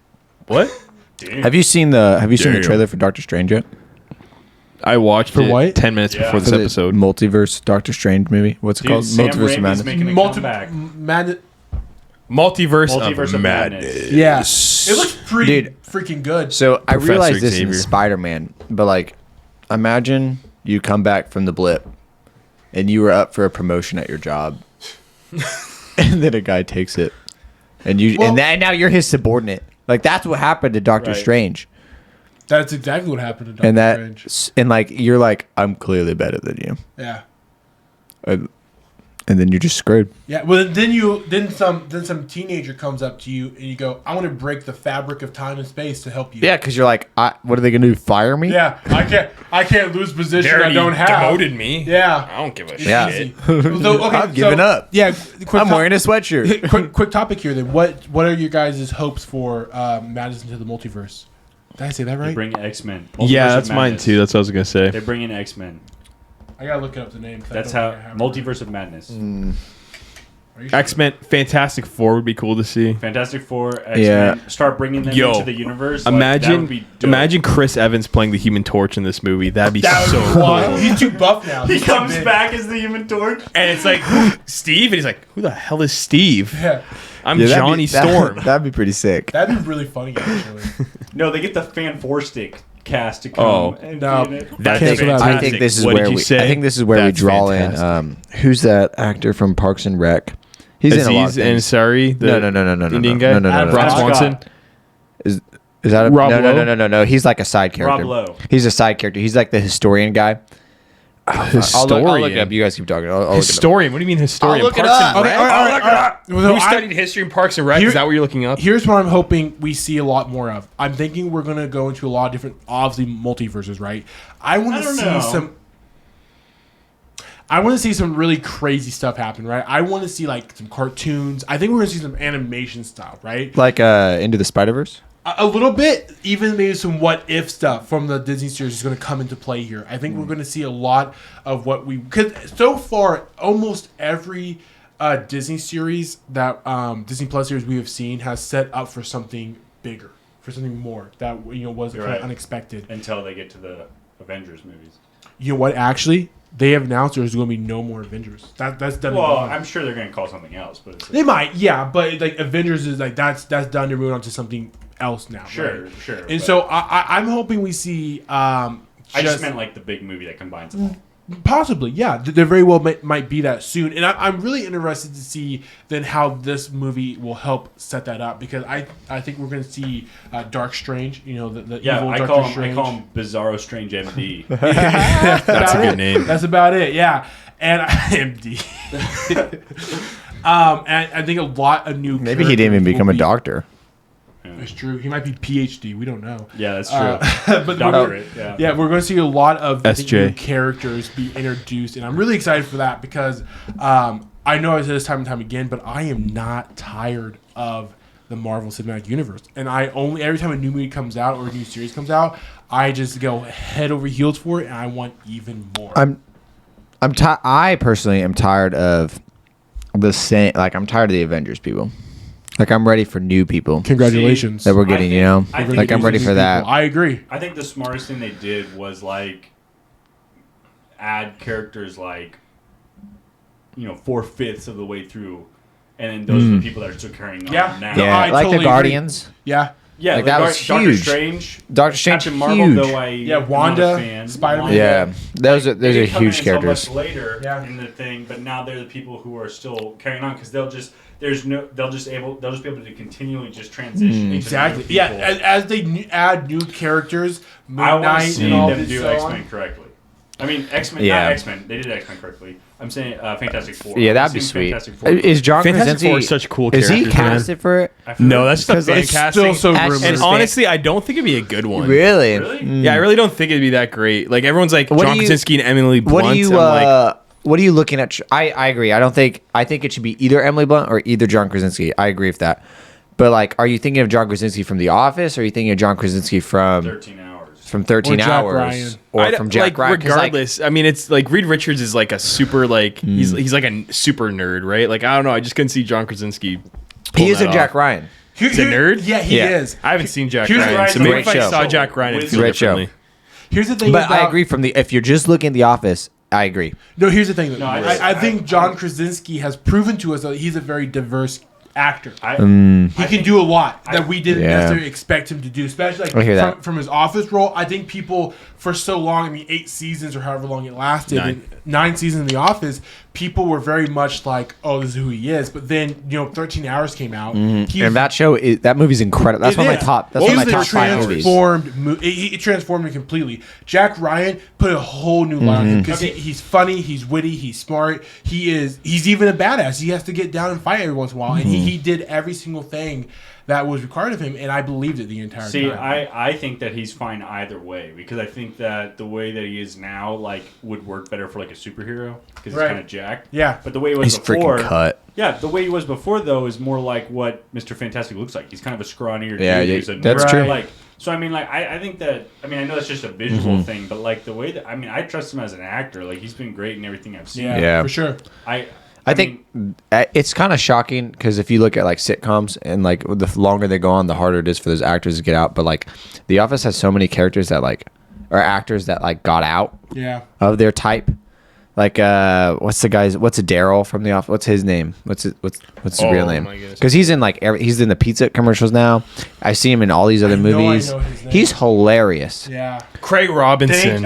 D: What?
B: Damn.
C: Have you seen the trailer for Doctor Strange yet?
D: I watched it
A: what?
D: 10 minutes before this episode.
C: Multiverse Doctor Strange movie. What's it called?
B: Multiverse of Madness.
D: Multiverse of Madness.
A: Yeah. It looks pretty freaking good.
C: So I
D: Professor
C: realized this
D: Xavier.
C: in Spider-Man, but like, imagine you come back from the blip, and you were up for a promotion at your job, and then a guy takes it, and now you're his subordinate. Like that's what happened to Doctor Strange.
A: That's exactly what happened to Doctor Strange.
C: And like you're like, I'm clearly better than you.
A: Yeah.
C: And and then you're just screwed.
A: Yeah, well then some teenager comes up to you and you go, I want to break the fabric of time and space to help you.
C: Yeah, because you're like, what are they gonna do? Fire me?
A: Yeah, I can't lose position I don't have.
D: Demoted me.
A: Yeah,
D: I don't give a
C: Yeah.
D: shit.
C: I'm giving up.
A: Yeah,
C: I'm wearing a sweatshirt.
A: quick topic here. Then, what are your guys' hopes for Madness into the Multiverse? Did I say that
B: They
A: right?
B: bring X-Men.
D: Yeah, that's mine too. That's what I was gonna say.
B: They bring in X-Men.
A: I gotta look up the name.
B: That's how Multiverse of Madness.
D: X-Men, Fantastic Four would be cool to see.
B: Fantastic Four, X-Men. Start bringing them into the universe.
D: Imagine Chris Evans playing the Human Torch in this movie. That'd be so cool.
A: He's too buff now.
B: He comes back as the Human Torch,
D: and it's like Steve, and he's like, "Who the hell is Steve?"
A: Yeah.
D: I'm Johnny Storm.
C: That'd be pretty sick.
A: That'd be really funny, actually.
B: No, they get the Fan Four Stick cast to come. And
A: no.
B: be in it.
C: I think this is where we draw in. Who's that actor from Parks and Rec? He's in a lot of things.
D: Ansari,
C: no,
D: Indian guy.
C: No.
D: Rob Swanson.
C: Is that a,
D: Rob
C: no,
D: Lowe?
C: no. He's like a side character.
B: Rob Lowe.
C: He's a side character. He's like the historian guy. I'll look it up. You guys keep talking. I'll
D: Historian? What do you mean historian?
C: I'll look it
D: Parks
C: up.
D: and Rec?
A: Okay, all right.
D: Who studied history in Parks and Rec? Is that what you're looking up?
A: Here's what I'm hoping we see a lot more of. I'm thinking we're gonna go into a lot of different, obviously, multiverses, right? I want to see some really crazy stuff happen, right? I want to see like some cartoons. I think we're gonna see some animation stuff, right?
C: Like Into the Spider-Verse?
A: A little bit, even maybe some what if stuff from the Disney series is going to come into play here. I think we're going to see a lot of what because so far almost every Disney series that Disney Plus series we have seen has set up for something bigger, for something more that was kind of unexpected
B: until they get to the Avengers movies.
A: You know what? Actually, they have announced there's going to be no more Avengers. That's done.
B: Well, I'm sure they're going to call something else, but
A: they might, yeah. But like Avengers is like that's done to move on to something else now.
B: Sure,
A: right?
B: sure.
A: And so I'm hoping we see.
B: I just meant like the big movie that combines them all.
A: Possibly, yeah. There very well might be that soon, and I'm really interested to see then how this movie will help set that up because I think we're going to see Dark Strange. You know the evil Doctor Strange.
B: I call him Bizarro Strange MD.
D: That's a good name.
A: That's about it. Yeah, and MD. And I think a lot of new.
C: Maybe he didn't even become a doctor.
A: It's true. He might be PhD. We don't know.
B: Yeah, that's true.
A: But
B: doctorate.
A: Yeah, we're going to see a lot of
D: SJ
A: new characters be introduced, and I'm really excited for that because I know I said this time and time again, but I am not tired of the Marvel Cinematic Universe, and every time a new movie comes out or a new series comes out, I just go head over heels for it, and I want even more.
C: I personally am tired of the same. Like I'm tired of the Avengers people. Like I'm ready for new people.
A: Congratulations
C: that we're getting. Like I'm ready for that.
A: I agree.
B: I think the smartest thing they did was like add characters like 4/5 of the way through, and then those are the people that are still carrying on now.
C: Yeah,
A: I
C: like
A: totally
C: the Guardians.
A: Agree. Yeah.
B: Yeah,
C: like that was huge.
B: Doctor Strange, Captain Marvel,
C: huge.
B: Though
A: Wanda, Spider-Man.
C: Yeah, those are huge characters.
B: Much later in the thing, but now they're the people who are still carrying on because they'll just be able to continually just transition.
A: Exactly. Yeah, as they add new characters,
B: I want to see them do X-Men correctly. I mean, X-Men, not X-Men. They did X-Men correctly. I'm saying Fantastic Four.
C: Yeah, that'd be sweet. Is John
D: Fantastic Four
C: Krasinski
D: such cool
C: is
D: characters?
C: He casted for it?
D: No, that's just a fan casting.
A: Still so rumored.
D: And honestly, I don't think it'd be a good one.
C: Really?
D: Yeah, I really don't think it'd be that great. Like everyone's like John Krasinski and Emily Blunt.
C: What are you looking at? I agree. I think it should be either Emily Blunt or either John Krasinski. I agree with that. But like, are you thinking of John Krasinski from The Office, or are you thinking of John Krasinski from
B: 13 Hours?
C: From 13 Hours, or from Jack Ryan?
D: Regardless, I mean, it's like Reed Richards is like a super he's like a super nerd, right? Like I don't know, I just couldn't see John Krasinski.
C: He is a Jack Ryan.
A: He's
D: a nerd.
A: Yeah, he is.
D: I haven't seen Jack Ryan, so maybe if I saw Jack Ryan, it'd feel differently.
A: Here's the thing,
C: but I agree. If you're just looking at The Office, I agree.
A: No, here's the thing. I think John Krasinski has proven to us that he's a very diverse actor. He can do a lot that we didn't necessarily expect him to do, especially from his Office role. I think people for so long, 8 seasons or however long it lasted, 9 seasons in The Office, people were very much like, "Oh, this is who he is." But then 13 Hours came out,
C: and that movie's incredible. That's one of my top. That's one of my top 5 movies.
A: He transformed him completely. Jack Ryan put a whole new light on him because he's funny, he's witty, he's smart. He's even a badass. He has to get down and fight every once in a while, and he did every single thing that was required of him, and I believed it the entire time.
B: See, I think that he's fine either way, because I think that the way that he is now, like, would work better for like a superhero, because he's kind of jacked.
A: Yeah,
B: but the way he was
C: he's
B: before,
C: freaking cut.
B: Yeah, the way he was before though is more like what Mr. Fantastic looks like. He's kind of a scrawnier dude.
C: Yeah, that's true.
B: Like, so I mean, like, I think that, I mean, I know it's just a visual thing, but like the way that, I mean, I trust him as an actor. Like, he's been great in everything I've seen.
A: Yeah, for sure.
C: I think it's kind of shocking because if you look at like sitcoms and like the longer they go on, the harder it is for those actors to get out. But like, The Office has so many characters that like are actors that like got out of their type. Like, what's Daryl from The Office? What's his name? What's his real name? Because he's in like he's in the pizza commercials now. I see him in all these other movies. He's hilarious.
A: Yeah,
D: Craig Robinson.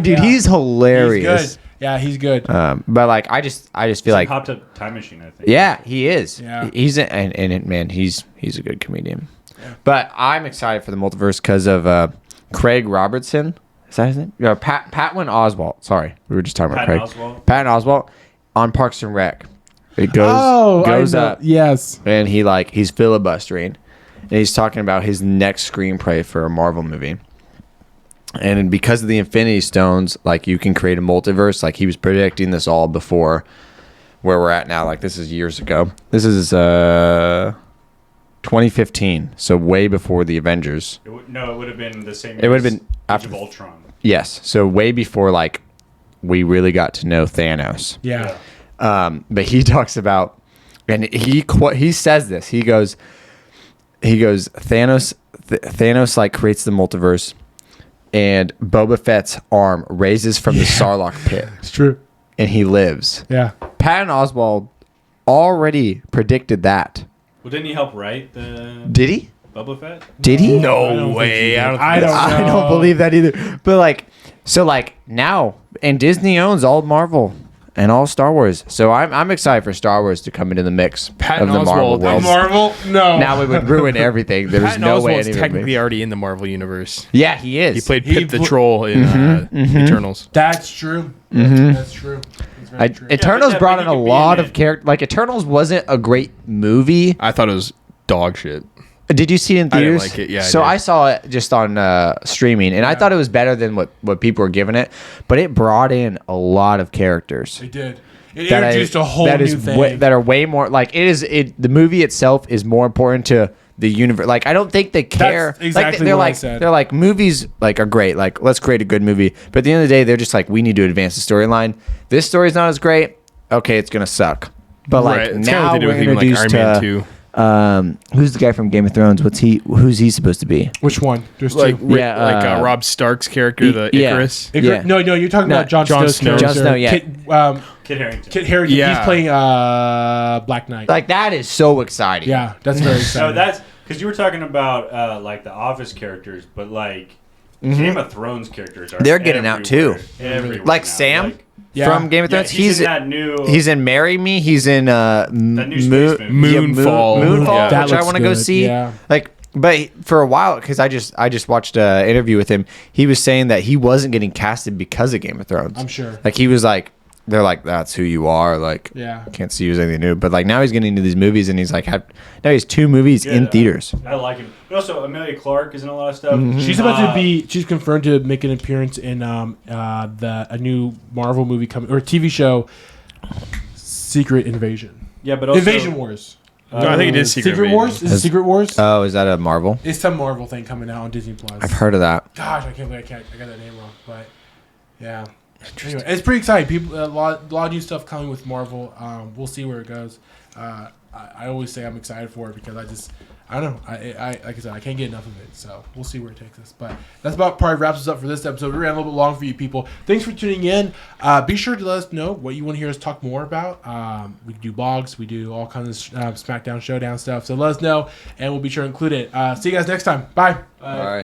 C: Dude, he's hilarious.
A: He's good. Yeah, he's good.
C: But like, I just feel like
B: Hot Tub Time Machine, I think.
C: Yeah, he is.
A: Yeah.
C: He's a good comedian. Yeah. But I'm excited for the multiverse because of Craig Robertson. Is that his name? No, Patwin Oswalt. Sorry, we were just talking about Craig. Patton Oswalt on Parks and Rec. It goes up.
A: Yes.
C: And he's filibustering, and he's talking about his next screenplay for a Marvel movie. And because of the Infinity Stones, like, you can create a multiverse. Like, he was predicting this all before where we're at now. Like, this is years ago. This is 2015, so way before the Avengers.
B: It would have been the same.
C: It would have been
B: after Age of Ultron.
C: Yes, so way before like we really got to know Thanos.
A: Yeah.
C: But he talks about, and he says this. He goes Thanos like creates the multiverse. And Boba Fett's arm raises from the Sarlacc pit.
A: It's true.
C: And he lives.
A: Yeah.
C: Patton Oswalt already predicted that.
B: Well, didn't he help write the...
C: Did he?
B: Boba Fett?
C: Did he?
D: No way.
A: I don't
C: believe that either. But like, so like now, and Disney owns all Marvel and all Star Wars. So I'm excited for Star Wars to come into the mix of the Marvel world.
A: Marvel? No.
C: Now it would ruin everything. There's
D: Patton
C: no way
D: Oswalt's
C: anyone
D: technically already in the Marvel universe.
C: Yeah, he is.
D: He played Pip the Troll in Eternals.
A: That's true. That's true. That's very true.
C: Eternals brought in a lot of character. Like, Eternals wasn't a great movie.
D: I thought it was dog shit.
C: Did you see it in theaters?
D: I didn't like it. Yeah.
C: So I saw it just on streaming, and I thought it was better than what people were giving it. But it brought in a lot of characters.
A: It did. It introduced a whole new thing.
C: That are way more like it is. The movie itself is more important to the universe. Like, I don't think they care.
A: That's exactly
C: they're
A: what
C: like,
A: I said.
C: They're like, movies like are great. Like, let's create a good movie. But at the end of the day, they're just like, we need to advance the storyline. This story's not as great. Okay, it's gonna suck. But like,
D: right.
C: now we're introduced
D: like Iron Man 2.
C: Who's the guy from Game of Thrones? Who's he supposed to be?
A: Which one? There's
D: like,
A: two.
D: Rob Stark's character, the Icarus.
A: No, you're talking about Jon Snow.
C: Jon Snow, yeah.
B: Kit Harington.
A: Kit Harington.
D: Yeah.
A: He's playing Black Knight.
C: Like, that is so exciting.
A: Yeah, that's very exciting.
B: No, that's because you were talking about like the Office characters, but like Game of Thrones characters are
C: They're getting out too.
B: Everywhere
C: like
B: now.
C: Sam
B: Like,
C: from Game of Thrones.
B: he's in that new.
C: He's in Marry Me. He's in
B: new space movie.
C: Moonfall,
A: That
C: which I
A: looks
C: want to go
A: good.
C: see.
A: Yeah.
C: Like, but for a while, because I just watched an interview with him. He was saying that he wasn't getting casted because of Game of Thrones.
A: I'm sure.
C: Like, he was like, they're like, that's who you are. Like, can't see you as anything new. But like, now he's getting into these movies, and he's like, now he has 2 movies in theaters.
B: I like him. But also, Amelia Clark is in a lot of stuff.
A: She's about to be. She's confirmed to make an appearance in a new Marvel movie coming or TV show, Secret Invasion.
B: Yeah, but also
A: Invasion Wars.
D: No, I think it is Secret
A: Wars. Is it Secret Wars?
C: Oh, is that a Marvel?
A: It's some Marvel thing coming out on Disney Plus.
C: I've heard of that.
A: Gosh, I can't believe I got that name wrong, but yeah. Anyway, it's pretty exciting. People, a lot of new stuff coming with Marvel. We'll see where it goes. I always say I'm excited for it because I don't know. I like I said, I can't get enough of it. So we'll see where it takes us. But that's about probably wraps us up for this episode. We ran a little bit long for you people. Thanks for tuning in. Be sure to let us know what you want to hear us talk more about. We do blogs. We do all kinds of Smackdown, Showdown stuff. So let us know, and we'll be sure to include it. See you guys next time. Bye.
C: All right.